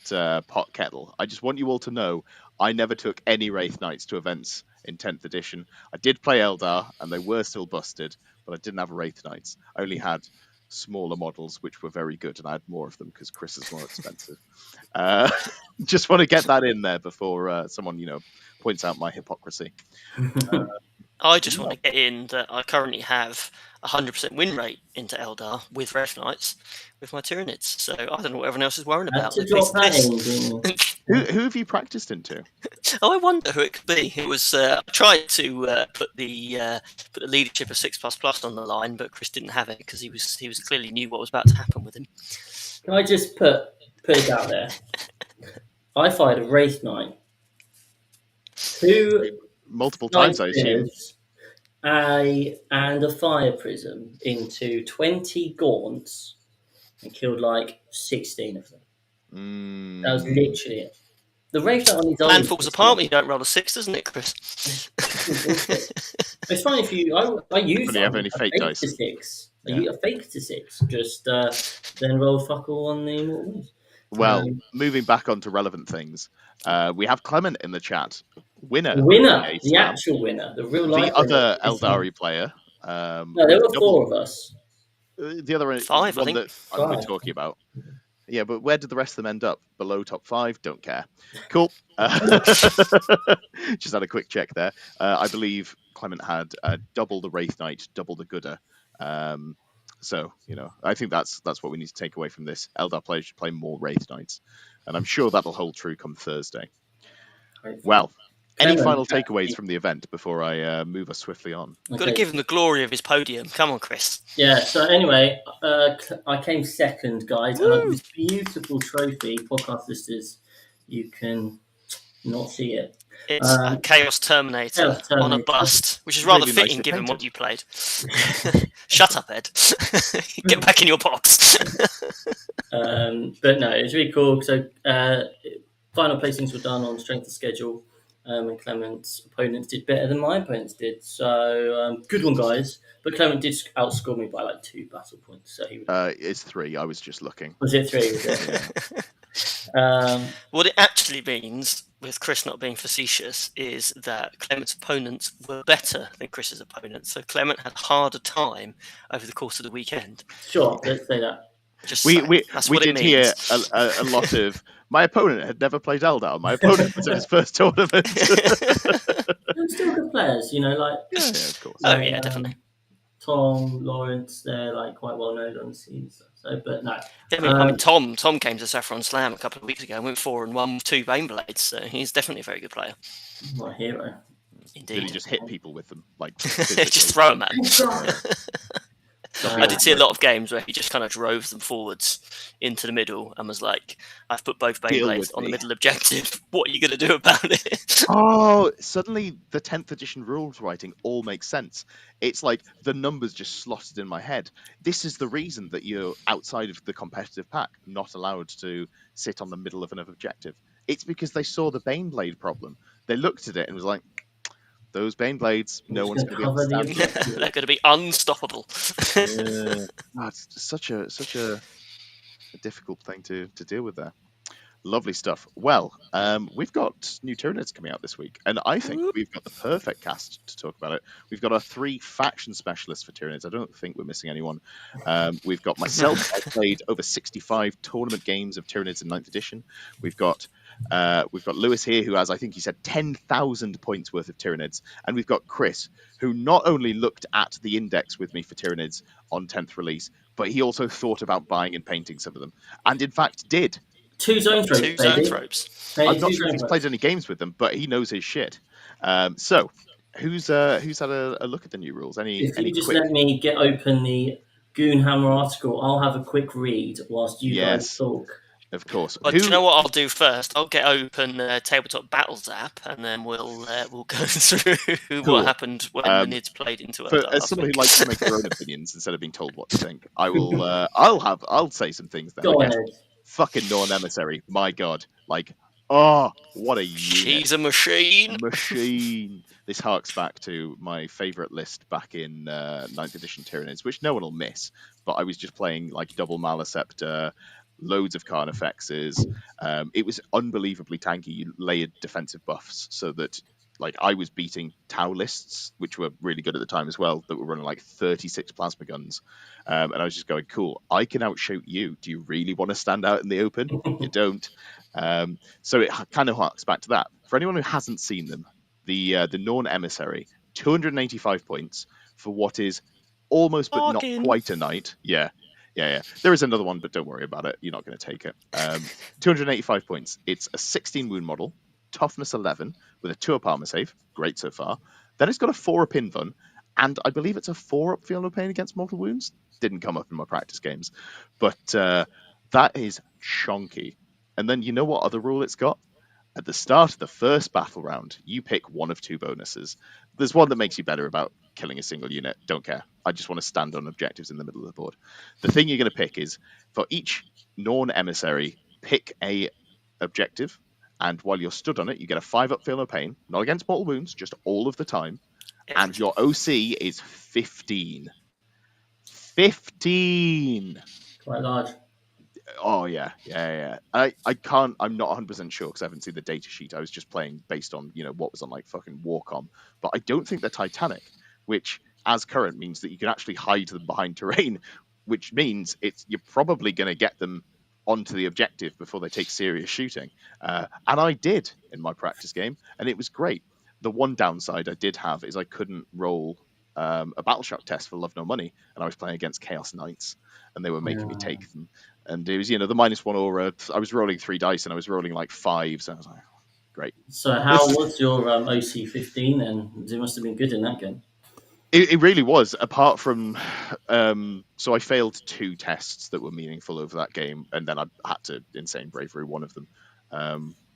pot kettle. I just want you all to know I never took any Wraith Knights to events in 10th edition. I did play Eldar, and they were still busted, but I didn't have Wraith Knights. I only had smaller models, which were very good, and I had more of them because Chris is more expensive. Just want to get that in there before someone points out my hypocrisy. I just want to get in that I currently have 100% win rate into Eldar with Wraith Knights with my Tyranids, so I don't know what everyone else is worrying about. Who have you practiced into? Oh, I wonder who it could be. It was I tried to put the leadership of 6++ on the line, but Chris didn't have it because he was clearly knew what was about to happen with him. Can I just put it out there? I fired a Wraith Knight, 2 multiple times, I Night assume. Spears, and a Fire Prism into 20 Gaunts and killed like 16 of them. That was literally it. The Wraith Knight on his own. Plan falls apart when you don't roll a 6, doesn't it, Chris? It's fine if you. I use When you have any fake dice. To 6. I use a fake to 6. Just then roll fuck all on the Immortal Wounds. Well, moving back onto relevant things, we have Clement in the chat. Winner, the actual winner, the real life. The other Eldari player. No, there were 4 of us. The other 5, one I think. that we're talking about. Yeah, but where did the rest of them end up? Below top 5? Don't care. Cool. Just had a quick check there. I believe Clement had double the Wraith Knight, double the Gooder. So, I think that's what we need to take away from this. Eldar players should play more Wraith Knights. And I'm sure that'll hold true come Thursday. Well, any final takeaways from the event before I move us swiftly on? Okay. Got to give him the glory of his podium. Come on, Chris. Yeah, so anyway, I came second, guys. And I got this beautiful trophy. Podcast listeners, you can not see it. It's a Chaos Terminator on a bust, which is rather fitting given what you played. Shut up, Ed. Get back in your box. But no, it's really cool. So final placings were done on strength of schedule, and Clement's opponents did better than my opponents did. So good one, guys. But Clement did outscore me by like 2 battle points. So he it's 3. I was just looking. Was it 3? Was it? What it actually means, with Chris not being facetious, is that Clement's opponents were better than Chris's opponents. So Clement had a harder time over the course of the weekend. Sure, let's say that. We did hear a lot of, my opponent had never played Eldar. My opponent was in his first tournament. They're still good players, Yeah, of course. Oh, yeah, definitely. Tom, Lawrence, they're like quite well known on the scene. So, but no. I mean, Tom came to Saffron Slam a couple of weeks ago and went 4-1 with 2 Baneblades, so he's definitely a very good player. My hero. Indeed. Did he just hit people with them? Just throw them at him. I did see a lot of games where he just kind of drove them forwards into the middle and was like, I've put both Baneblades on the middle objective. What are you going to do about it? Oh, suddenly the 10th edition rules writing all makes sense. It's like the numbers just slotted in my head. This is the reason that you're outside of the competitive pack, not allowed to sit on the middle of an objective. It's because they saw the Baneblade problem. They looked at it and was like, those Baneblades, no one's going to be able to stand them. They're going to be unstoppable. It's such a difficult thing to deal with there. Lovely stuff. Well, we've got new Tyranids coming out this week, and I think we've got the perfect cast to talk about it. We've got our 3 faction specialists for Tyranids. I don't think we're missing anyone. We've got myself. I played over 65 tournament games of Tyranids in 9th edition. We've got Lewis here, who has, I think he said, 10,000 points worth of Tyranids. And we've got Chris, who not only looked at the index with me for Tyranids on 10th release, but he also thought about buying and painting some of them. And in fact did. 2 zone tropes. I'm not sure if he's played any games with them, but he knows his shit. So, who's had a look at the new rules? If you just let me get open the Goonhammer article, I'll have a quick read whilst you guys talk. Of course. Well, do you know what I'll do first? I'll get open Tabletop Battles app, and then we'll go through what happened when the Nids played into it. As someone who likes to make their own opinions instead of being told what to think, I will. I'll say some things then. Go ahead. Fucking Norn Emissary, my god! Like, what a unit! She's a machine. This harks back to my favourite list back in 9th edition Tyranids, which no one will miss. But I was just playing like double Maleceptor, loads of Carnifexes. It was unbelievably tanky. You layered defensive buffs so that, like, I was beating Tau lists, which were really good at the time as well, that were running like 36 plasma guns. And I was just going, cool, I can outshoot you. Do you really want to stand out in the open? You don't. So it kind of harks back to that. For anyone who hasn't seen them, the Norn Emissary, 285 points for what is almost but not quite a knight. Yeah. There is another one, but don't worry about it. You're not going to take it. 285 points. It's a 16 wound model, toughness 11, with a 2-up armor save. Great so far. Then it's got a 4-up invuln, and I believe it's a 4-up field of pain against mortal wounds. Didn't come up in my practice games. But that is chonky. And then you know what other rule it's got? At the start of the first battle round, you pick one of two bonuses. There's one that makes you better about killing a single unit. Don't care. I just want to stand on objectives in the middle of the board. The thing you're going to pick is, for each Norn emissary, pick a objective, and while you're stood on it, you get a 5-up Feel No Pain, not against mortal wounds, just all of the time. And your OC is 15. 15! Quite large. Oh yeah. I'm not 100% sure because I haven't seen the data sheet. I was just playing based on what was on like fucking Warcom, but I don't think they're Titanic, which as current means that you can actually hide them behind terrain, which means you're probably going to get them onto the objective before they take serious shooting. And I did in my practice game, and it was great. The one downside I did have is I couldn't roll a battle shock test for Love No Money, and I was playing against Chaos Knights, and they were making me take them. And it was, the -1 aura. I was rolling 3 dice, and I was rolling like 5s. So I was like, great. So how was your OC 15 then? It must have been good in that game. It really was. Apart from, so I failed 2 tests that were meaningful over that game, and then I had to insane bravery one of them.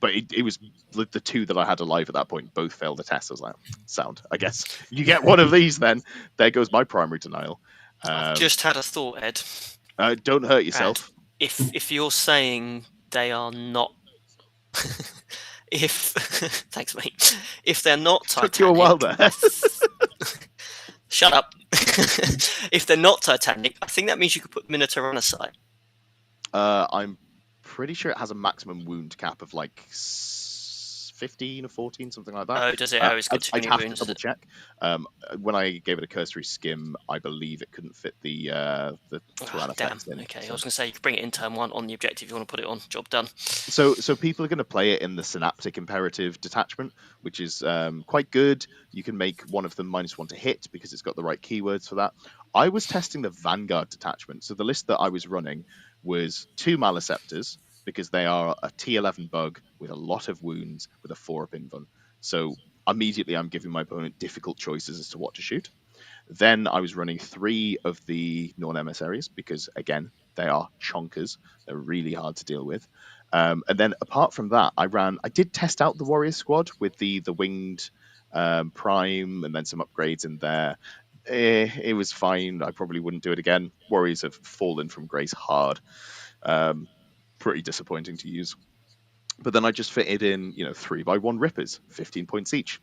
But it was the 2 that I had alive at that point both failed the test. I was like, sound. I guess you get one of these then. There goes my primary denial. I've just had a thought, Ed. Don't hurt yourself. Ed, if you're saying they are not, thanks, mate. If they're not Titanic, took you a while there. Shut up. If they're not Titanic, I think that means you could put them in a Tyrannosaur. I'm pretty sure it has a maximum wound cap of like 15 or 14, something like that. Oh, does it? It's got too many I'd have wounds. to double check. When I gave it a cursory skim, I believe it couldn't fit the Tyrannosaurus. Damn. Okay, I was going to say you could bring it in turn 1 on the objective. You want to put it on. Job done. So people are going to play it in the Synaptic Imperative detachment, which is quite good. You can make one of them -1 to hit because it's got the right keywords for that. I was testing the Vanguard detachment. So the list that I was running was 2 Maleceptors, because they are a T11 bug with a lot of wounds with a 4-up invuln. So immediately I'm giving my opponent difficult choices as to what to shoot. Then I was running 3 of the Norn emissaries because, again, they are chonkers. They're really hard to deal with. And then apart from that, I did test out the Warrior Squad with the winged Prime and then some upgrades in there. It was fine. I probably wouldn't do it again. Warriors have fallen from grace hard. Pretty disappointing to use. But then I just fitted in, 3x1 Rippers, 15 points each.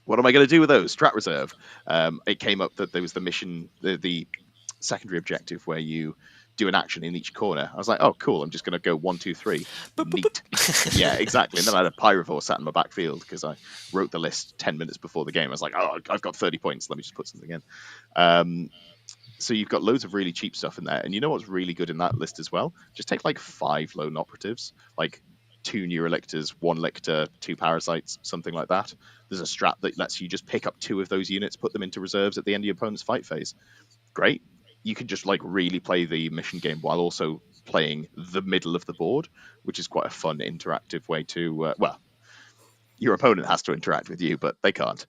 What am I going to do with those? Strat reserve. It came up that there was the mission, the secondary objective where you do an action in each corner. I was like, oh, cool. I'm just going to go 1, 2, 3. Neat. Yeah, exactly. And then I had a Pyrovore sat in my backfield because I wrote the list 10 minutes before the game. I was like, oh, I've got 30 points. Let me just put something in. So you've got loads of really cheap stuff in there. And you know what's really good in that list as well? Just take like 5 lone operatives, like 2 Neurolictors, 1 Lictor, 2 Parasites, something like that. There's a strat that lets you just pick up 2 of those units, put them into reserves at the end of your opponent's fight phase. Great. You can just like really play the mission game while also playing the middle of the board, which is quite a fun interactive way to, your opponent has to interact with you, but they can't.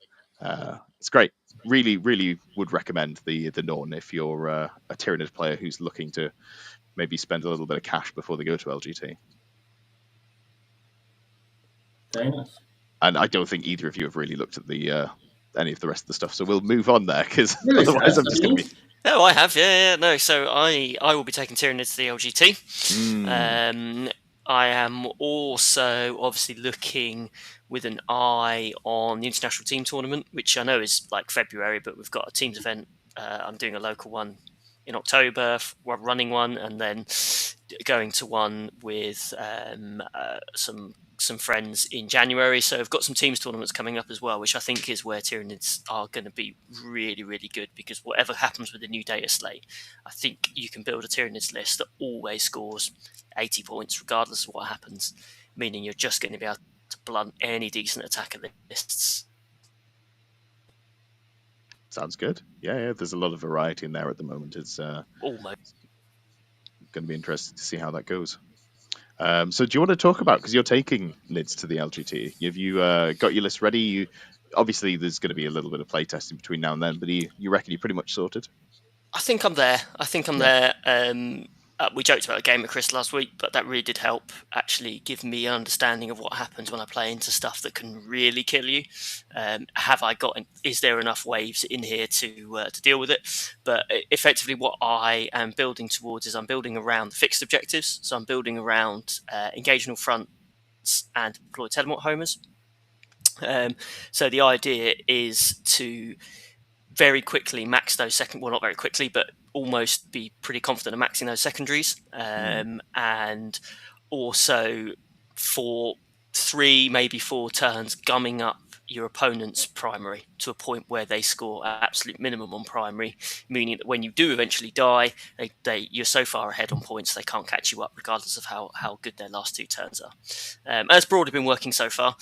It's great. Really, really would recommend the Norn if you're a Tyranid player who's looking to maybe spend a little bit of cash before they go to LGT. Very nice. And I don't think either of you have really looked at the any of the rest of the stuff, so we'll move on there because otherwise I'm just going to be. No, I have. Yeah. No, so I will be taking Tyranids to the LGT. I am also obviously looking with an eye on the International Team Tournament, which I know is like February, but we've got a teams event. I'm doing a local one in October, running one, and then going to one with some friends in January. So I've got some teams tournaments coming up as well, which I think is where Tyranids are going to be really, really good, because whatever happens with the new data slate, I think you can build a Tyranids list that always scores 80 points regardless of what happens, meaning you're just going to be able to blunt any decent attacker lists. Sounds good. Yeah, there's a lot of variety in there at the moment. It's almost going to be interesting to see how that goes. So do you want to talk about, because you're taking Nids to the LGT, have you got your list ready? Obviously there's going to be a little bit of play testing between now and then, but you reckon you're pretty much sorted? I think I'm there. there. we joked about the game with Chris last week, but that really did help actually give me an understanding of what happens when I play into stuff that can really kill you. Is there enough waves in here to deal with it? But effectively what I am building towards is I'm building around the fixed objectives. So I'm building around engaging fronts and deploy telemort homers. So the idea is to very quickly max those not very quickly, but almost be pretty confident of maxing those secondaries. And also for 3, maybe 4 turns, gumming up your opponent's primary to a point where they score absolute minimum on primary, meaning that when you do eventually die, you're so far ahead on points they can't catch you up, regardless of how good their last 2 turns are. That's broadly been working so far.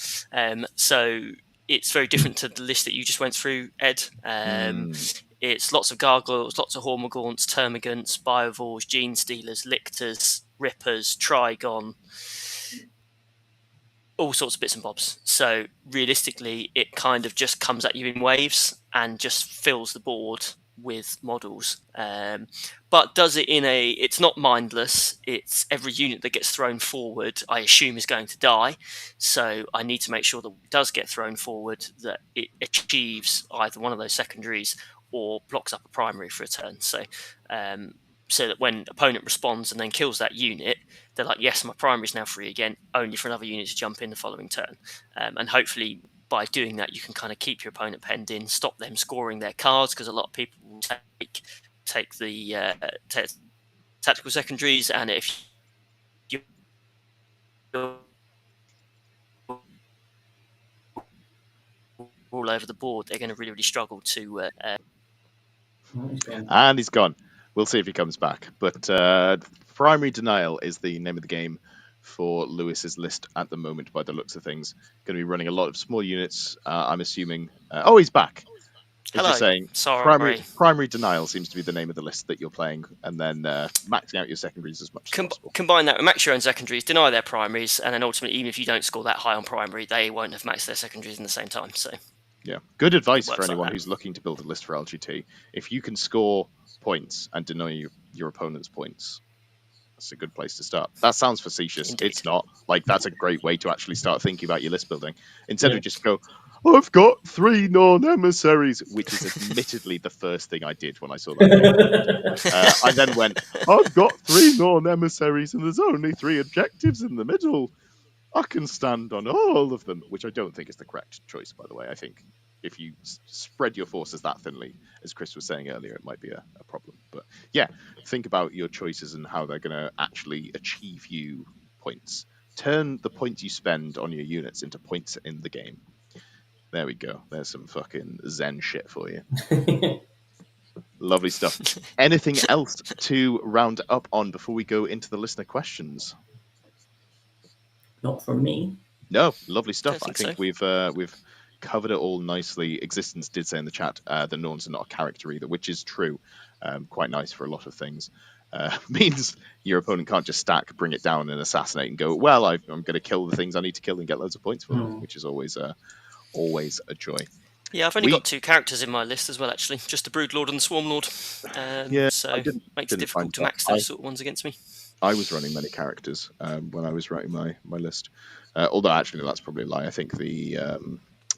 So it's very different to the list that you just went through, Ed. It's lots of gargoyles, lots of Hormagaunts, Termagants, Biovores, Gene Stealers, Lictors, Rippers, Trigon, all sorts of bits and bobs. So realistically, it kind of just comes at you in waves and just fills the board with models. But does it it's not mindless. It's every unit that gets thrown forward, I assume, is going to die. So I need to make sure that it does get thrown forward, that it achieves either one of those secondaries or blocks up a primary for a turn. So that when opponent responds and then kills that unit, they're like, yes, my primary is now free again, only for another unit to jump in the following turn. And hopefully by doing that, you can kind of keep your opponent penned in, stop them scoring their cards, because a lot of people will take the tactical secondaries, and if you're all over the board, they're going to really struggle to... And he's gone. We'll see if he comes back. But Primary Denial is the name of the game for Lewis's list at the moment, by the looks of things. Going to be running a lot of small units, I'm assuming. Oh, he's back. Hello. Just saying, Sorry. Primary Denial seems to be the name of the list that you're playing, and then maxing out your secondaries as much as possible. Combine that with max your own secondaries, deny their primaries, and then ultimately, even if you don't score that high on primary, they won't have maxed their secondaries in the same time. So, yeah, good advice for anyone who's looking to build a list for LGT. If you can score points and deny your opponent's points, that's a good place to start. That sounds facetious. Indeed. It's not. Like, that's a great way to actually start thinking about your list building. Instead of just go, I've got 3 non-emissaries, which is admittedly the first thing I did when I saw that. I then went, I've got 3 non-emissaries and there's only 3 objectives in the middle. I can stand on all of them, which I don't think is the correct choice, by the way. I think if you spread your forces that thinly, as Chris was saying earlier, it might be a problem. But yeah, think about your choices and how they're going to actually achieve you points. Turn the points you spend on your units into points in the game. There we go. There's some fucking Zen shit for you. Lovely stuff. Anything else to round up on before we go into the listener questions? Not from me. No, lovely stuff. I think so. We've covered it all nicely. Existence did say in the chat that Norns are not a character either, which is true. Quite nice for a lot of things. Means your opponent can't just stack, bring it down, and assassinate and go, well, I'm going to kill the things I need to kill and get loads of points for them, which is always a joy. Yeah, I've only got 2 characters in my list as well, actually. Just the Broodlord and the Swarmlord. So it makes it difficult to max those sort of ones against me. I was running many characters when I was writing my list. Although, actually, that's probably a lie. I think the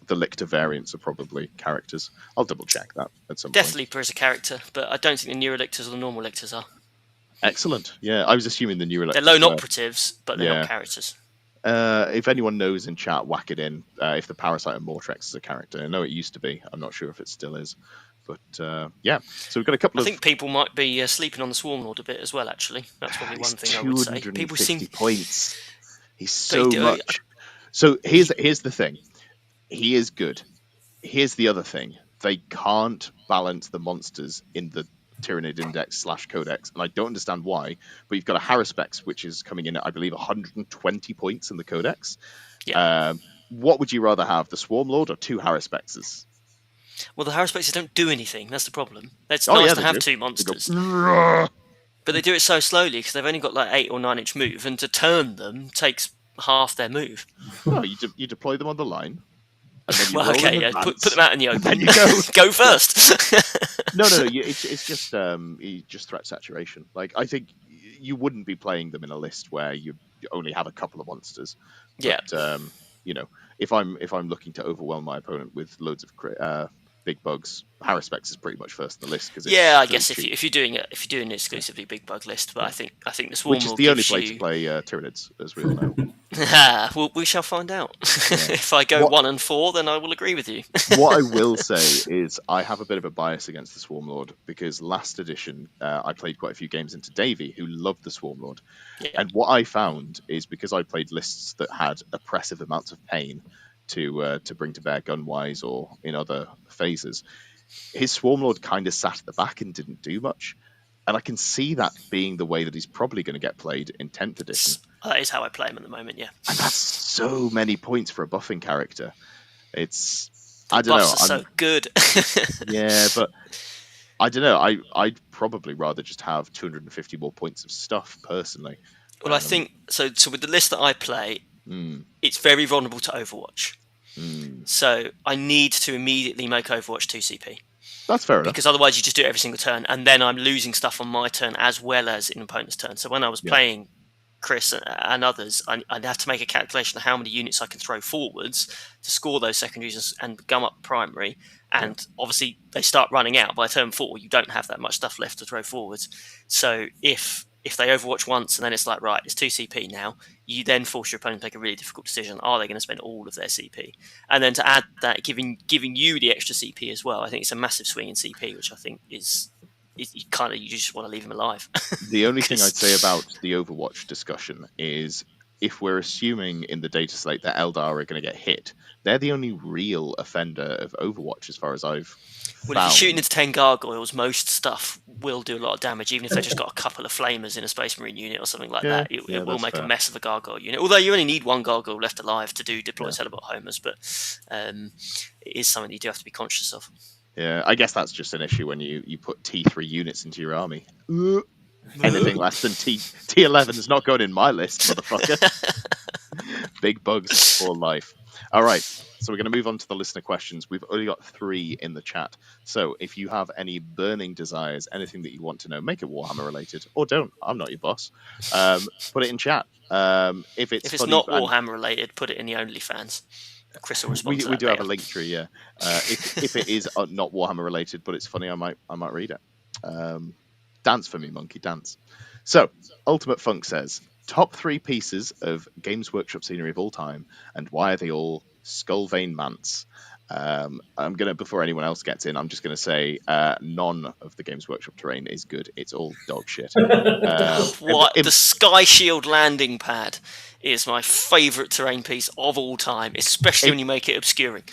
Lictor variants are probably characters. I'll double check that at some Death point. Leaper is a character, but I don't think the Neurolictors or the normal Lictors are. Excellent. Yeah, I was assuming the Neurolictors. They're lone operatives, but they're not characters. If anyone knows in chat, whack it in. If the Parasite and Mortrex is a character. I know it used to be. I'm not sure if it still is. But yeah, so we've got a couple of... I think people might be sleeping on the Swarmlord a bit as well, actually. That's probably one thing I would say. People seem... points. He's so much. So here's the thing. He is good. Here's the other thing. They can't balance the monsters in the Tyranid Index / Codex, and I don't understand why, but you've got a Haruspex, which is coming in at, I believe, 120 points in the Codex. Yeah. What would you rather have, the Swarmlord or 2 Haruspexes? Well, the Haruspexes don't do anything. That's the problem. It's nice to have 2 monsters. But they do it so slowly because they've only got like 8 or 9 inch move, and to turn them takes half their move. No, you deploy them on the line. Well, okay, yeah. Put them out in the open. You go. Go first. No. It's just threat saturation. Like, I think you wouldn't be playing them in a list where you only have a couple of monsters. Yeah. But, if I'm looking to overwhelm my opponent with loads of big bugs, Haruspex is pretty much first on the list because I guess if you're doing an exclusively big bug list, but I think the Swarm which is the only play to play Tyranids, as we all know. Well, we shall find out. If I go 1 and 4, then I will agree with you. What I will say is I have a bit of a bias against the Swarmlord because last edition I played quite a few games into Davey, who loved the Swarmlord. Yeah. And what I found is because I played lists that had oppressive amounts of pain to bring to bear gun-wise or in other phases, his Swarmlord kind of sat at the back and didn't do much. And I can see that being the way that he's probably going to get played in 10th edition. That is how I play him at the moment, yeah. And that's so many points for a buffing character. It's... I don't know. Buffs are so good. Yeah, but I don't know. I'd probably rather just have 250 more points of stuff, personally. Well, I think... So with the list that I play, it's very vulnerable to Overwatch. So I need to immediately make Overwatch 2 CP. That's fair enough. Because otherwise you just do it every single turn, and then I'm losing stuff on my turn as well as in opponent's turn. So when I was playing Chris and others, I'd have to make a calculation of how many units I can throw forwards to score those secondaries and gum up primary. And obviously they start running out. By turn 4, you don't have that much stuff left to throw forwards. So if they Overwatch once and then it's like, right, it's 2 CP now, you then force your opponent to make a really difficult decision. Are they going to spend all of their CP? And then to add that, giving you the extra CP as well, I think it's a massive swing in CP, which I think is you just want to leave him alive. The only thing I'd say about the Overwatch discussion is if we're assuming in the data slate that Eldar are going to get hit, they're the only real offender of Overwatch as far as I've found. If you're shooting into 10 gargoyles, most stuff will do a lot of damage, even if they've just got a couple of flamers in a Space Marine unit or something like that. It will make a mess of a gargoyle unit. Although you only need one gargoyle left alive to do deploy Celibate homers, but it is something you do have to be conscious of. Yeah, I guess that's just an issue when you put T3 units into your army. Anything less than T11 is not going in my list, motherfucker. Big bugs for life. All right, so we're going to move on to the listener questions. We've only got 3 in the chat. So if you have any burning desires, anything that you want to know, make it Warhammer related, or don't. I'm not your boss. Put it in chat. If it's not Warhammer related, put it in the OnlyFans. Chris will respond to that. We do have a link tree, yeah. If it is not Warhammer related, but it's funny, I might read it. Dance for me, monkey, dance. So, Ultimate Funk says, top 3 pieces of Games Workshop scenery of all time, and why are they all Skullvein Manse? Before anyone else gets in, I'm just going to say none of the Games Workshop terrain is good. It's all dog shit. The Sky Shield landing pad is my favourite terrain piece of all time, especially when you make it obscuring.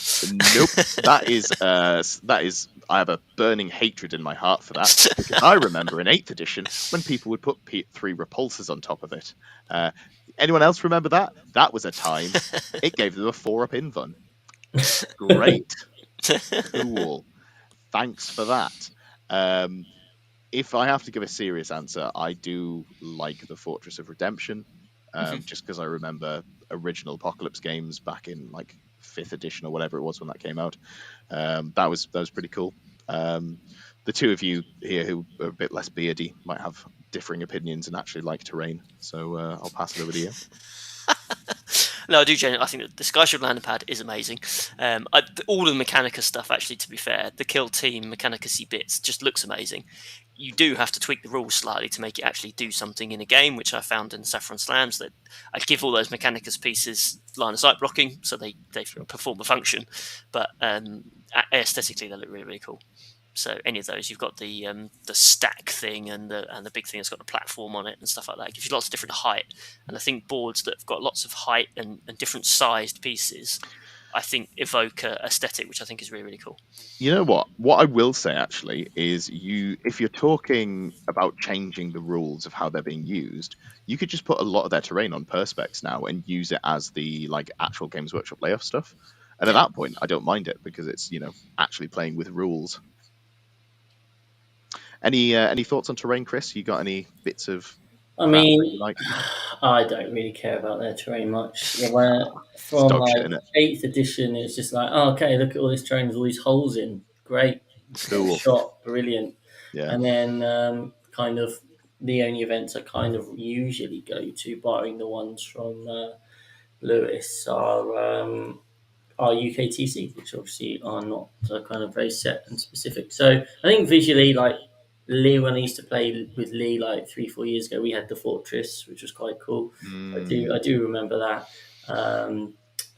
Nope, that is. I have a burning hatred in my heart for that, because I remember in 8th edition when people would put 3 repulsors on top of it. Anyone else remember that? That was a time. It gave them a 4-up invuln. Great. Cool. Thanks for that. If I have to give a serious answer, I do like the Fortress of Redemption, just because I remember original Apocalypse games back in like 5th edition or whatever it was when that came out. That was pretty cool. The two of you here who are a bit less beardy might have differing opinions and actually like terrain, so I'll pass it over to you. No, I do genuinely. I think the Sky Shield landing pad is amazing. All of the Mechanica stuff, actually, to be fair, the Kill Team Mechanica-y bits just looks amazing. You do have to tweak the rules slightly to make it actually do something in a game, which I found in Saffron Slams, that I give all those Mechanicus pieces line of sight blocking, so they perform a function, but aesthetically they look really, really cool. So any of those, you've got the stack thing and the big thing that's got the platform on it and stuff like that. It gives you lots of different height, and I think boards that have got lots of height and different sized pieces, I think evoke a aesthetic which I think is really, really cool. You know what I will say actually is, if you're talking about changing the rules of how they're being used, you could just put a lot of their terrain on Perspex now and use it as the actual Games Workshop layoff stuff. And at that point, I don't mind it, because it's actually playing with rules. Any thoughts on terrain, Chris? You got any bits of? I mean, I don't really care about their terrain much. From 8th edition, it's just like, oh, okay, look at all this terrain with all these holes in. Great, cool, shot, brilliant. Yeah. And then kind of the only events I kind of usually go to, barring the ones from Lewis, are UKTC, which obviously are not kind of very set and specific. So I think visually, like Lee, when I used to play with Lee like 3-4 years ago, we had the Fortress, which was quite cool. I do remember that.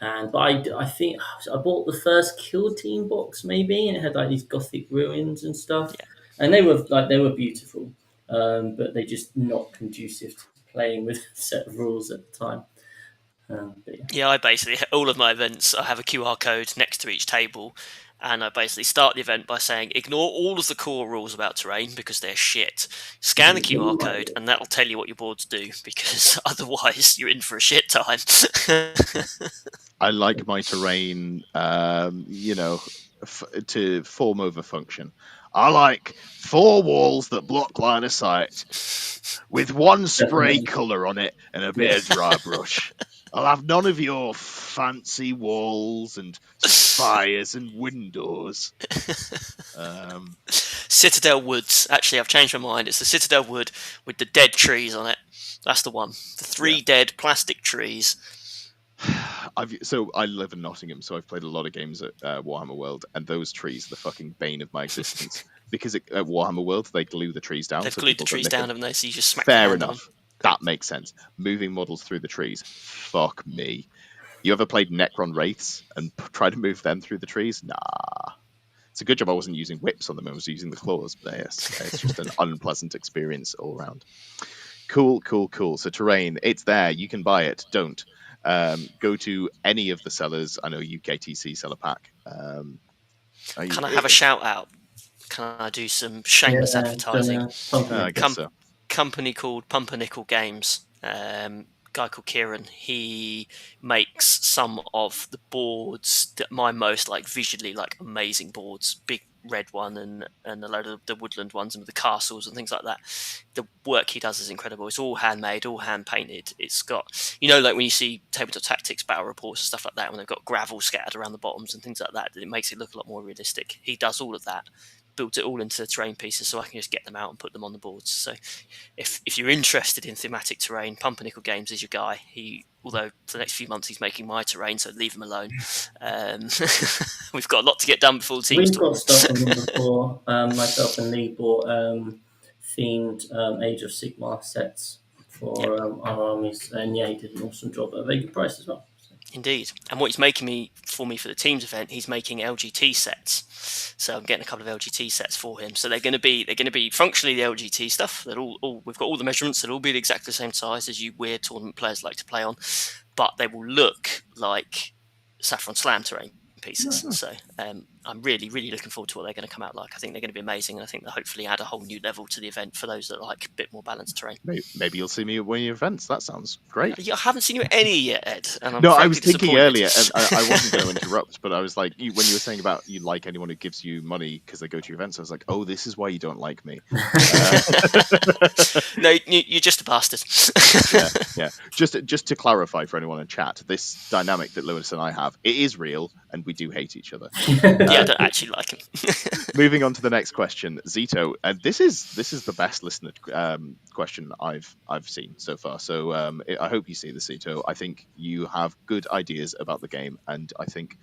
But I think I bought the first Kill Team box maybe, and it had like these Gothic ruins and stuff, and they were beautiful, but they're just not conducive to playing with a set of rules at the time. I basically, all of my events, I have a QR code next to each table, and I basically start the event by saying, ignore all of the core rules about terrain because they're shit. Scan the QR code, and that'll tell you what your boards do, because otherwise you're in for a shit time. I like my terrain, to form over function. I like 4 walls that block line of sight with 1 spray colour on it and a bit of dry brush. I'll have none of your fancy walls and spires and windows. Citadel Woods. Actually, I've changed my mind. It's the Citadel Wood with the dead trees on it. That's the one. The 3 dead plastic trees. So I live in Nottingham, so I've played a lot of games at Warhammer World, and those trees are the fucking bane of my existence. Because at Warhammer World, they glue the trees down. They've glued the trees down, haven't they? So you just smack Fair them enough. That makes sense. Moving models through the trees. Fuck me. You ever played Necron Wraiths and try to move them through the trees? Nah. It's a good job I wasn't using whips on them. I was using the claws. But yes, it's just an unpleasant experience all around. Cool. So terrain, it's there. You can buy it. Don't. Go to any of the sellers. I know UKTC sell a pack. Can I have a shout out? Can I do some shameless advertising? I guess so. Company called Pumpernickel Games. Guy called Kieran. He makes some of the boards that my most visually amazing boards. Big red one and a load of the woodland ones and with the castles and things like that. The work he does is incredible. It's all handmade, all hand painted. It's got, when you see Tabletop Tactics battle reports and stuff like that, when they've got gravel scattered around the bottoms and things like that, it makes it look a lot more realistic. He does all of that, built it all into the terrain pieces, so I can just get them out and put them on the boards. So if you're interested in thematic terrain, Pumpernickel Games is your guy. Although for the next few months he's making my terrain, so leave him alone. We've got a lot to get done before the team's We've got stuff from him before. Myself and Lee bought themed Age of Sigmar sets for our armies, and he did an awesome job at a very good price as well. Indeed. And what he's making for me for the team's event, he's making LGT sets. So I'm getting a couple of LGT sets for him. So they're going to be functionally the LGT stuff. We've got all the measurements. They'll all be exactly the same size as you weird tournament players like to play on, but they will look like Saffron Slam terrain pieces. Mm-hmm. So I'm really, really looking forward to what they're going to come out like. I think they're going to be amazing, and I think they'll hopefully add a whole new level to the event for those that like a bit more balanced terrain. Maybe you'll see me at one of your events. That sounds great. I haven't seen you at any yet, Ed. And I was thinking earlier, and I wasn't going to interrupt, but I was like, when you were saying about you like anyone who gives you money because they go to your events, I was like, oh, this is why you don't like me. No, you're just a bastard. Yeah. Just to clarify for anyone in chat, this dynamic that Lewis and I have, it is real, and we do hate each other. I don't actually like him. Moving on to the next question, Zito, and this is the best listener question I've seen so far. So I hope you see this, Zito. I think you have good ideas about the game, and I think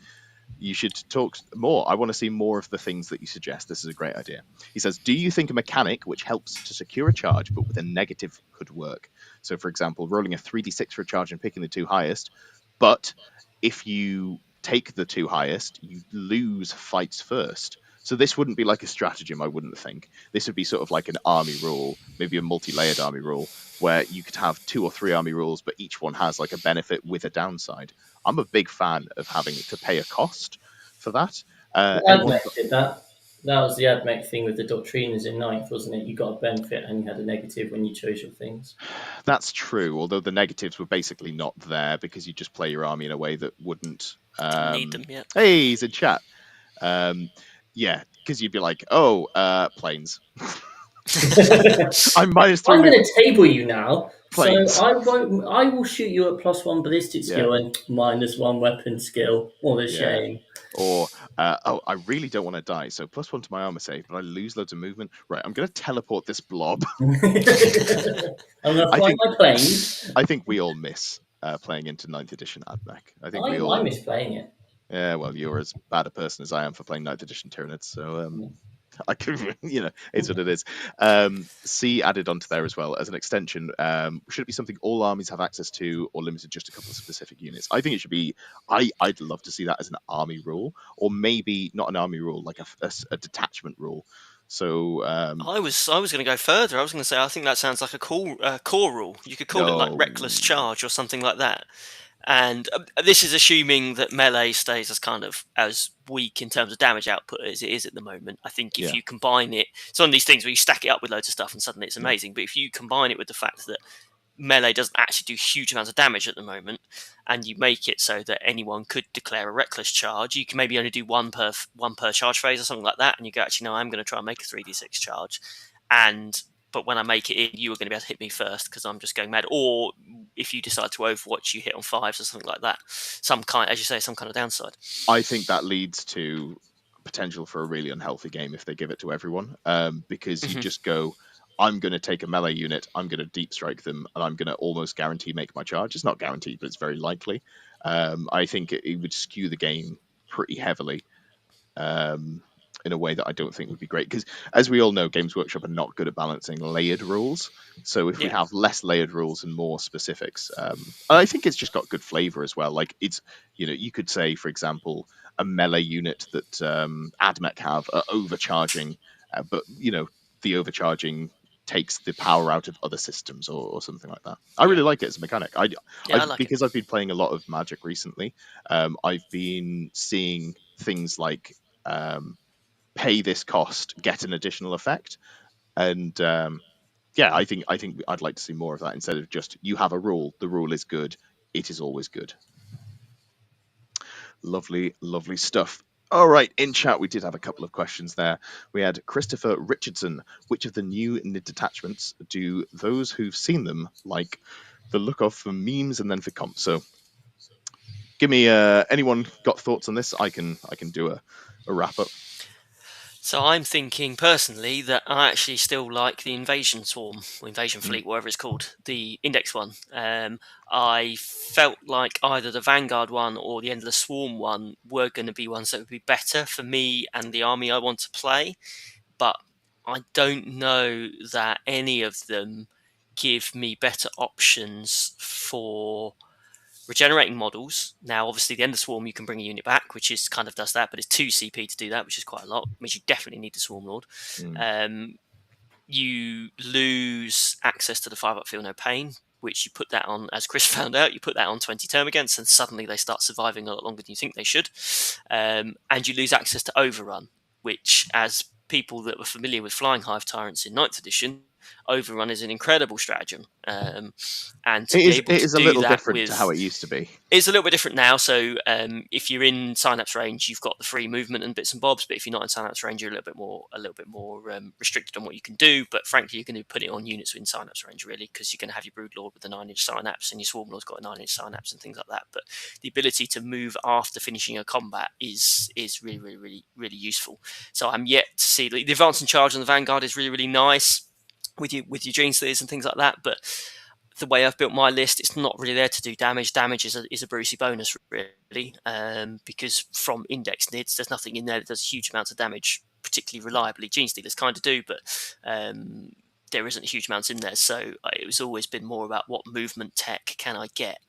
you should talk more. I want to see more of the things that you suggest. This is a great idea. He says, do you think a mechanic which helps to secure a charge but with a negative could work? So, for example, rolling a 3d6 for a charge and picking the 2 highest, but if you take the 2 highest, you lose fights first. So this wouldn't be like a stratagem, I wouldn't think. This would be sort of like an army rule, maybe a multi-layered army rule, where you could have 2 or 3 army rules, but each one has like a benefit with a downside. I'm a big fan of having to pay a cost for that. Admech did that. That was the Admech thing with the Doctriners in 9th, wasn't it? You got a benefit and you had a negative when you chose your things. That's true, although the negatives were basically not there because you just play your army in a way that wouldn't... Didn't need them yet. Hey, he's in chat. Yeah, because you'd be like, planes. I'm -3. I'm going to table you now. Planes. So I will shoot you at +1 ballistic skill and -1 weapon skill. What a shame. Or I really don't want to die, so +1 to my armor save, but I lose loads of movement. Right, I'm going to teleport this blob. I'm going to fly my planes. I think we all miss playing into 9th edition AdMech. I miss playing it. Yeah, well, you're as bad a person as I am for playing 9th edition Tyranids, so I can, it's what it is. C added onto there as well as an extension. Should it be something all armies have access to, or limited just a couple of specific units? I think it should be. I'd love to see that as an army rule, or maybe not an army rule, like a detachment rule. So I was going to go further. I was going to say I think that sounds like a core rule. You could call it like reckless charge or something like that. And this is assuming that melee stays as weak in terms of damage output as it is at the moment. I think if you combine it, it's one of these things where you stack it up with loads of stuff and suddenly it's amazing. But if you combine it with the fact that melee doesn't actually do huge amounts of damage at the moment, and you make it so that anyone could declare a reckless charge, you can maybe only do one per charge phase or something like that, and you go, actually, no, I'm going to try and make a 3d6 charge, but when I make it in, you are going to be able to hit me first because I'm just going mad. Or if you decide to Overwatch, you hit on 5s or something like that. Some kind of downside. I think that leads to potential for a really unhealthy game if they give it to everyone, because you just go, I'm going to take a melee unit, I'm going to deep strike them, and I'm going to almost guarantee make my charge. It's not guaranteed, but it's very likely. I think it would skew the game pretty heavily. In a way that I don't think would be great, because as we all know, Games Workshop are not good at balancing layered rules. So if we have less layered rules and more specifics, I think it's just got good flavor as well. Like it's, you could say, for example, a melee unit that AdMech have are overcharging, but the overcharging takes the power out of other systems or something like that. I really like it as a mechanic. Because I've been playing a lot of Magic recently. I've been seeing things like pay this cost, get an additional effect, and I think I'd like to see more of that instead of just you have a rule, the rule is good, it is always good. Lovely stuff. All right, in chat we did have a couple of questions there. We had Christopher Richardson. Which of the new NID detachments do those who've seen them like the look of for memes and then for comps? So give me anyone got thoughts on this? I can do a wrap up. So I'm thinking personally that I actually still like the Invasion Swarm, or Invasion Fleet, whatever it's called, the Index one. I felt like either the Vanguard one or the Endless Swarm one were going to be ones that would be better for me and the army I want to play, but I don't know that any of them give me better options for regenerating models. Now, obviously, the End of Swarm, you can bring a unit back, which is kind of does that, but it's 2 CP to do that, which is quite a lot. Means you definitely need the Swarm Lord. You lose access to the 5-up Feel No Pain, which you put that on, as Chris found out, you put that on 20 termagants, and suddenly they start surviving a lot longer than you think they should. And you lose access to Overrun, which, as people that were familiar with Flying Hive Tyrants in 9th edition, Overrun is an incredible stratagem, and to it is a little different to how it used to be. It's a little bit different now. So if you're in Synapse range, you've got the free movement and bits and bobs. But if you're not in Synapse range, you're a little bit more restricted on what you can do. But frankly, you're going to put it on units in Synapse range really, because you're going to have your Broodlord with a 9-inch Synapse, and your Swarm Lord's got a 9-inch Synapse and things like that. But the ability to move after finishing a combat is really, really, really, really useful. So I'm yet to see the advance and charge on the Vanguard is really, really nice with your Genestealers and things like that, but the way I've built my list, it's not really there to do damage. Damage is a Brucey bonus, really, because from Index NIDs, there's nothing in there that does huge amounts of damage particularly reliably. Genestealers kind of do, but there isn't huge amounts in there. So it was always been more about what movement tech can I get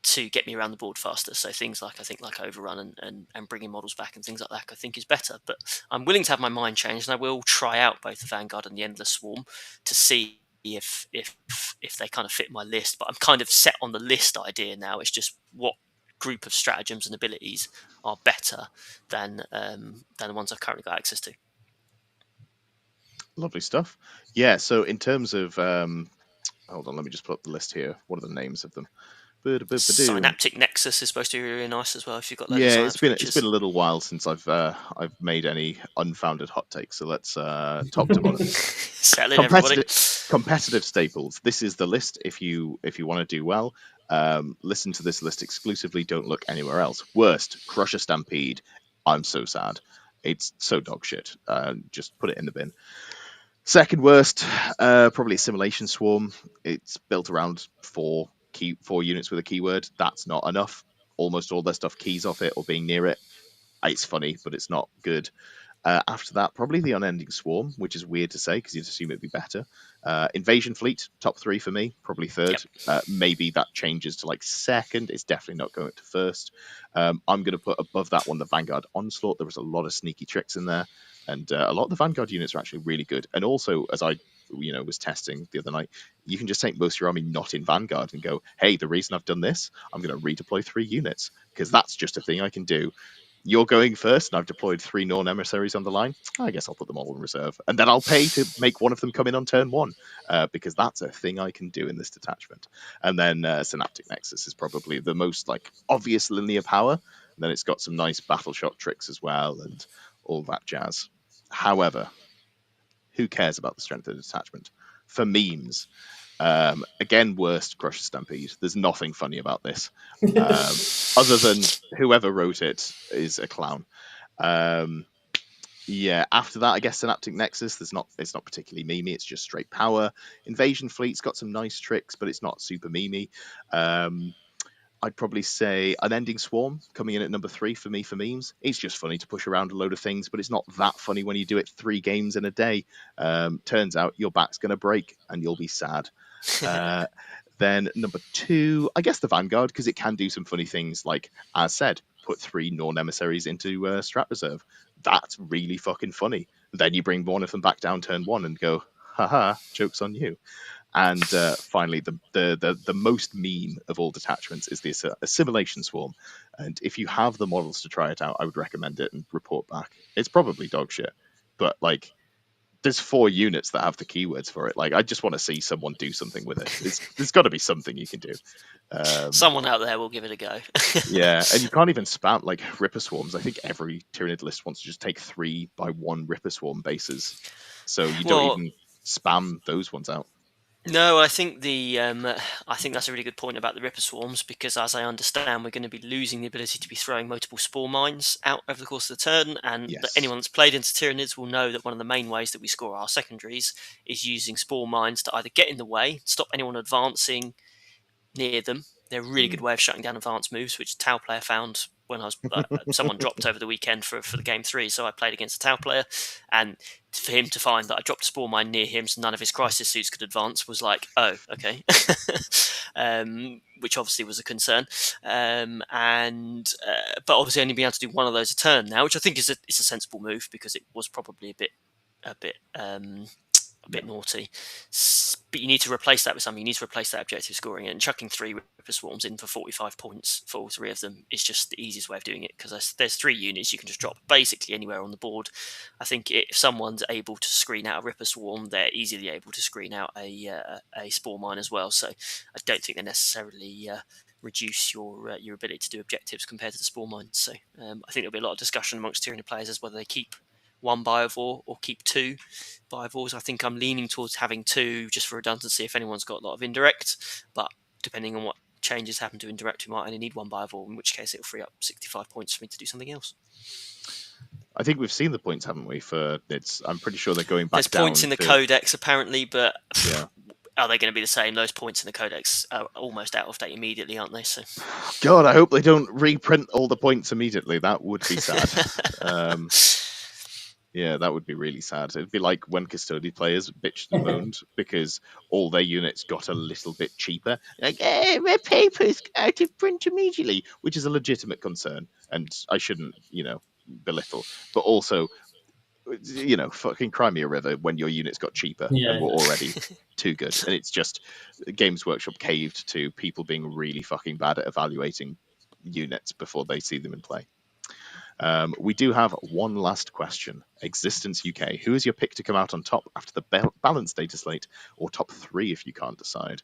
to get me around the board faster. So things like, I think, like Overrun and bringing models back and things like that, I think is better. But I'm willing to have my mind changed, and I will try out both the Vanguard and the Endless Swarm to see if they kind of fit my list. But I'm kind of set on the list idea now. It's just what group of stratagems and abilities are better than the ones I've currently got access to. Lovely stuff. Yeah, so in terms of hold on, let me just put up the list here. What are the names of them? Synaptic Nexus is supposed to be really nice as well if you've got loads of Yeah, Synapse it's been a little while since I've made any unfounded hot takes. So let's top to bottom. Settle in, everybody. Competitive staples. This is the list. If you want to do well, listen to this list exclusively. Don't look anywhere else. Worst, Crusher Stampede. I'm so sad. It's so dog shit. Just put it in the bin. Second worst, probably Assimilation Swarm. It's built around four units with a keyword. That's not enough. Almost all their stuff keys off it or being near it. It's funny, but it's not good. After that, probably the Unending Swarm, which is weird to say because you'd assume it'd be better. Invasion Fleet, top 3 for me, probably third. Yep. Maybe that changes to like second. It's definitely not going to first. I'm going to put above that one the Vanguard Onslaught. There was a lot of sneaky tricks in there, and a lot of the Vanguard units are actually really good. And also, as I was testing the other night, you can just take most of your army not in Vanguard and go, hey, the reason I've done this, I'm going to redeploy 3 units because that's just a thing I can do. You're going first, and I've deployed 3 Norn emissaries on the line. I guess I'll put them all in reserve. And then I'll pay to make one of them come in on turn 1, because that's a thing I can do in this detachment. And then Synaptic Nexus is probably the most obvious linear power. And then it's got some nice battle shock tricks as well, and all that jazz. However, who cares about the strength of the detachment? For memes, again, worst Crusher Stampede. There's nothing funny about this, other than whoever wrote it is a clown. Yeah, after that, I guess Synaptic Nexus. It's not particularly memey. It's just straight power. Invasion Fleet's got some nice tricks, but it's not super memey. I'd probably say Unending Swarm coming in at number 3 for me for memes. It's just funny to push around a load of things, but it's not that funny when you do it 3 games in a day. Turns out your back's going to break and you'll be sad. Then number 2, I guess the Vanguard, because it can do some funny things like, as said, put 3 Norn emissaries into Strat Reserve. That's really fucking funny. Then you bring one of them back down turn 1 and go, haha, joke's on you. And finally, the most meme of all detachments is the Assimilation Swarm. And if you have the models to try it out, I would recommend it and report back. It's probably dog shit, but there's 4 units that have the keywords for it. I just want to see someone do something with it. There's got to be something you can do. Someone out there will give it a go. Yeah, and you can't even spam Ripper Swarms. I think every Tyranid list wants to just take 3x1 Ripper Swarm bases, so you don't even spam those ones out. No, I think I think that's a really good point about the Ripper Swarms, because as I understand, we're going to be losing the ability to be throwing multiple Spore Mines out over the course of the turn, and anyone that's played into Tyranids will know that one of the main ways that we score our secondaries is using Spore Mines to either get in the way, stop anyone advancing near them. They're a really good way of shutting down advanced moves, which Tau player found when I was someone dropped over the weekend for the game 3, so I played against a Tau player, and for him to find that I dropped a Spore Mine near him so none of his crisis suits could advance was like, oh, okay. Which obviously was a concern, but obviously only being able to do one of those a turn now, which I think is a sensible move, because it was probably a bit naughty. But you need to replace that with something. You need to replace that objective scoring, and chucking 3 Ripper Swarms in for 45 points for all 3 of them is just the easiest way of doing it, because there's 3 units you can just drop basically anywhere on the board. I think if someone's able to screen out a Ripper Swarm, they're easily able to screen out a Spore Mine as well, so I don't think they necessarily reduce your ability to do objectives compared to the Spore Mines. So I think there'll be a lot of discussion amongst Tyranid players as whether they keep 1 Biovore or keep 2 Biovores. I think I'm leaning towards having 2 just for redundancy if anyone's got a lot of indirect, but depending on what changes happen to indirect, we might only need 1 Biovore, in which case it'll free up 65 points for me to do something else. I think we've seen the points, haven't we? I'm pretty sure they're going back There's down. There's points in the Codex apparently, but yeah. Are they going to be the same? Those points in the Codex are almost out of date immediately, aren't they? So, God, I hope they don't reprint all the points immediately. That would be sad. Yeah, that would be really sad. It'd be like when Custody players bitched and moaned because all their units got a little bit cheaper. My paper's out of print immediately, which is a legitimate concern, and I shouldn't, belittle. But also, fucking cry me a river when your units got cheaper and were already too good. And it's just Games Workshop caved to people being really fucking bad at evaluating units before they see them in play. We do have one last question. Existence UK. Who is your pick to come out on top after the balanced data slate, or top 3 if you can't decide?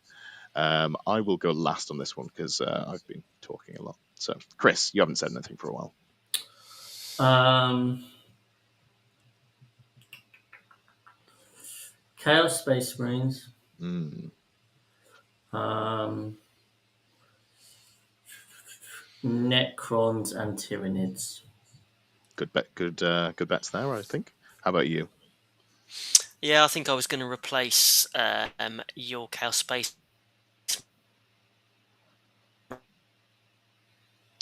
I will go last on this one because I've been talking a lot. So, Chris, you haven't said anything for a while. Chaos Space Marines. Necrons and Tyranids. Good bet. Good bets there, I think. How about you? Yeah, I think I was going to replace your Chaos Space.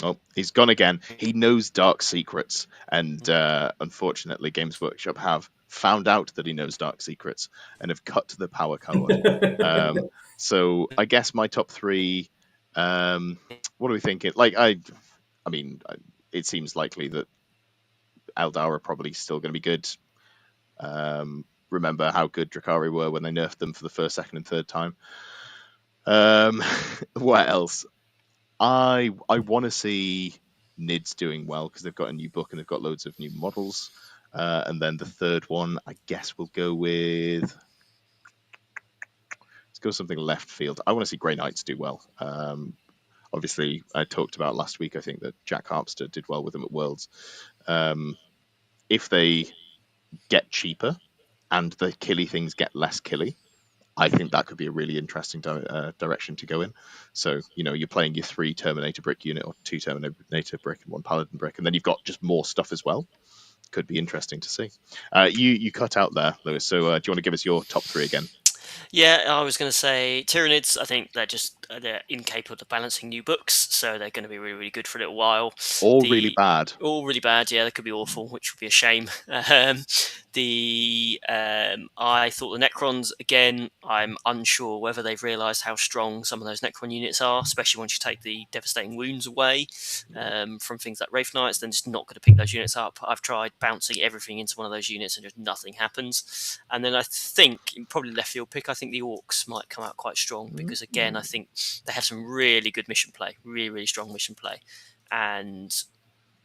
Oh, he's gone again. He knows dark secrets, and unfortunately, Games Workshop have found out that he knows dark secrets and have cut to the power card. So I guess my top three. What are we thinking? Like I mean, it seems likely that Eldar are probably still going to be good. Remember how good Drukhari were when they nerfed them for the first, second, and third time. What else? I want to see Nids doing well because they've got a new book and they've got loads of new models. And then the third one, I guess we'll go with. Let's go something left field. I want to see Grey Knights do well. Obviously, I talked about last week. I think that Jack Harpster did well with them at Worlds. If they get cheaper and the killy things get less killy, I think that could be a really interesting direction to go in. So, you're playing your 3 Terminator brick unit or 2 Terminator brick and 1 Paladin brick, and then you've got just more stuff as well. Could be interesting to see. You cut out there, Lewis. So do you want to give us your top 3 again? Yeah, I was going to say Tyranids. I think they're incapable of balancing new books, so they're going to be really, really good for a little while. Really bad. All really bad. Yeah, they could be awful, which would be a shame. I thought the Necrons, again, I'm unsure whether they've realised how strong some of those Necron units are, especially once you take the devastating wounds away from things like Wraith Knights. Then just not going to pick those units up. I've tried bouncing everything into one of those units and just nothing happens. And then I think, probably left field pick, I think the Orcs might come out quite strong because, again, I think they have some really good mission play, really, really strong mission play. And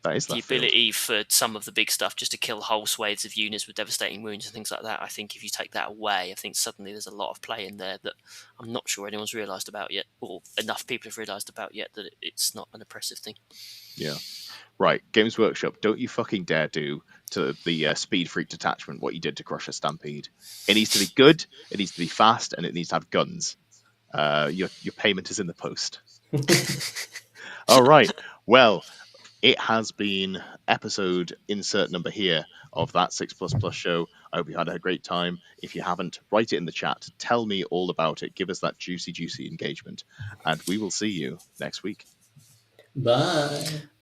that is the ability for some of the big stuff just to kill whole swathes of units with devastating wounds and things like that. I think if you take that away, I think suddenly there's a lot of play in there that I'm not sure anyone's realised about yet, or enough people have realised about yet, that it's not an oppressive thing. Yeah. Right, Games Workshop, don't you fucking dare do to the Speed Freak detachment what you did to Crusher Stampede. It needs to be good, it needs to be fast, and it needs to have guns. Your payment is in the post. All right, well, it has been episode insert number here of that 6++ show. I hope you had a great time. If you haven't, write it in the chat. Tell me all about it. Give us that juicy, juicy engagement. And we will see you next week. Bye.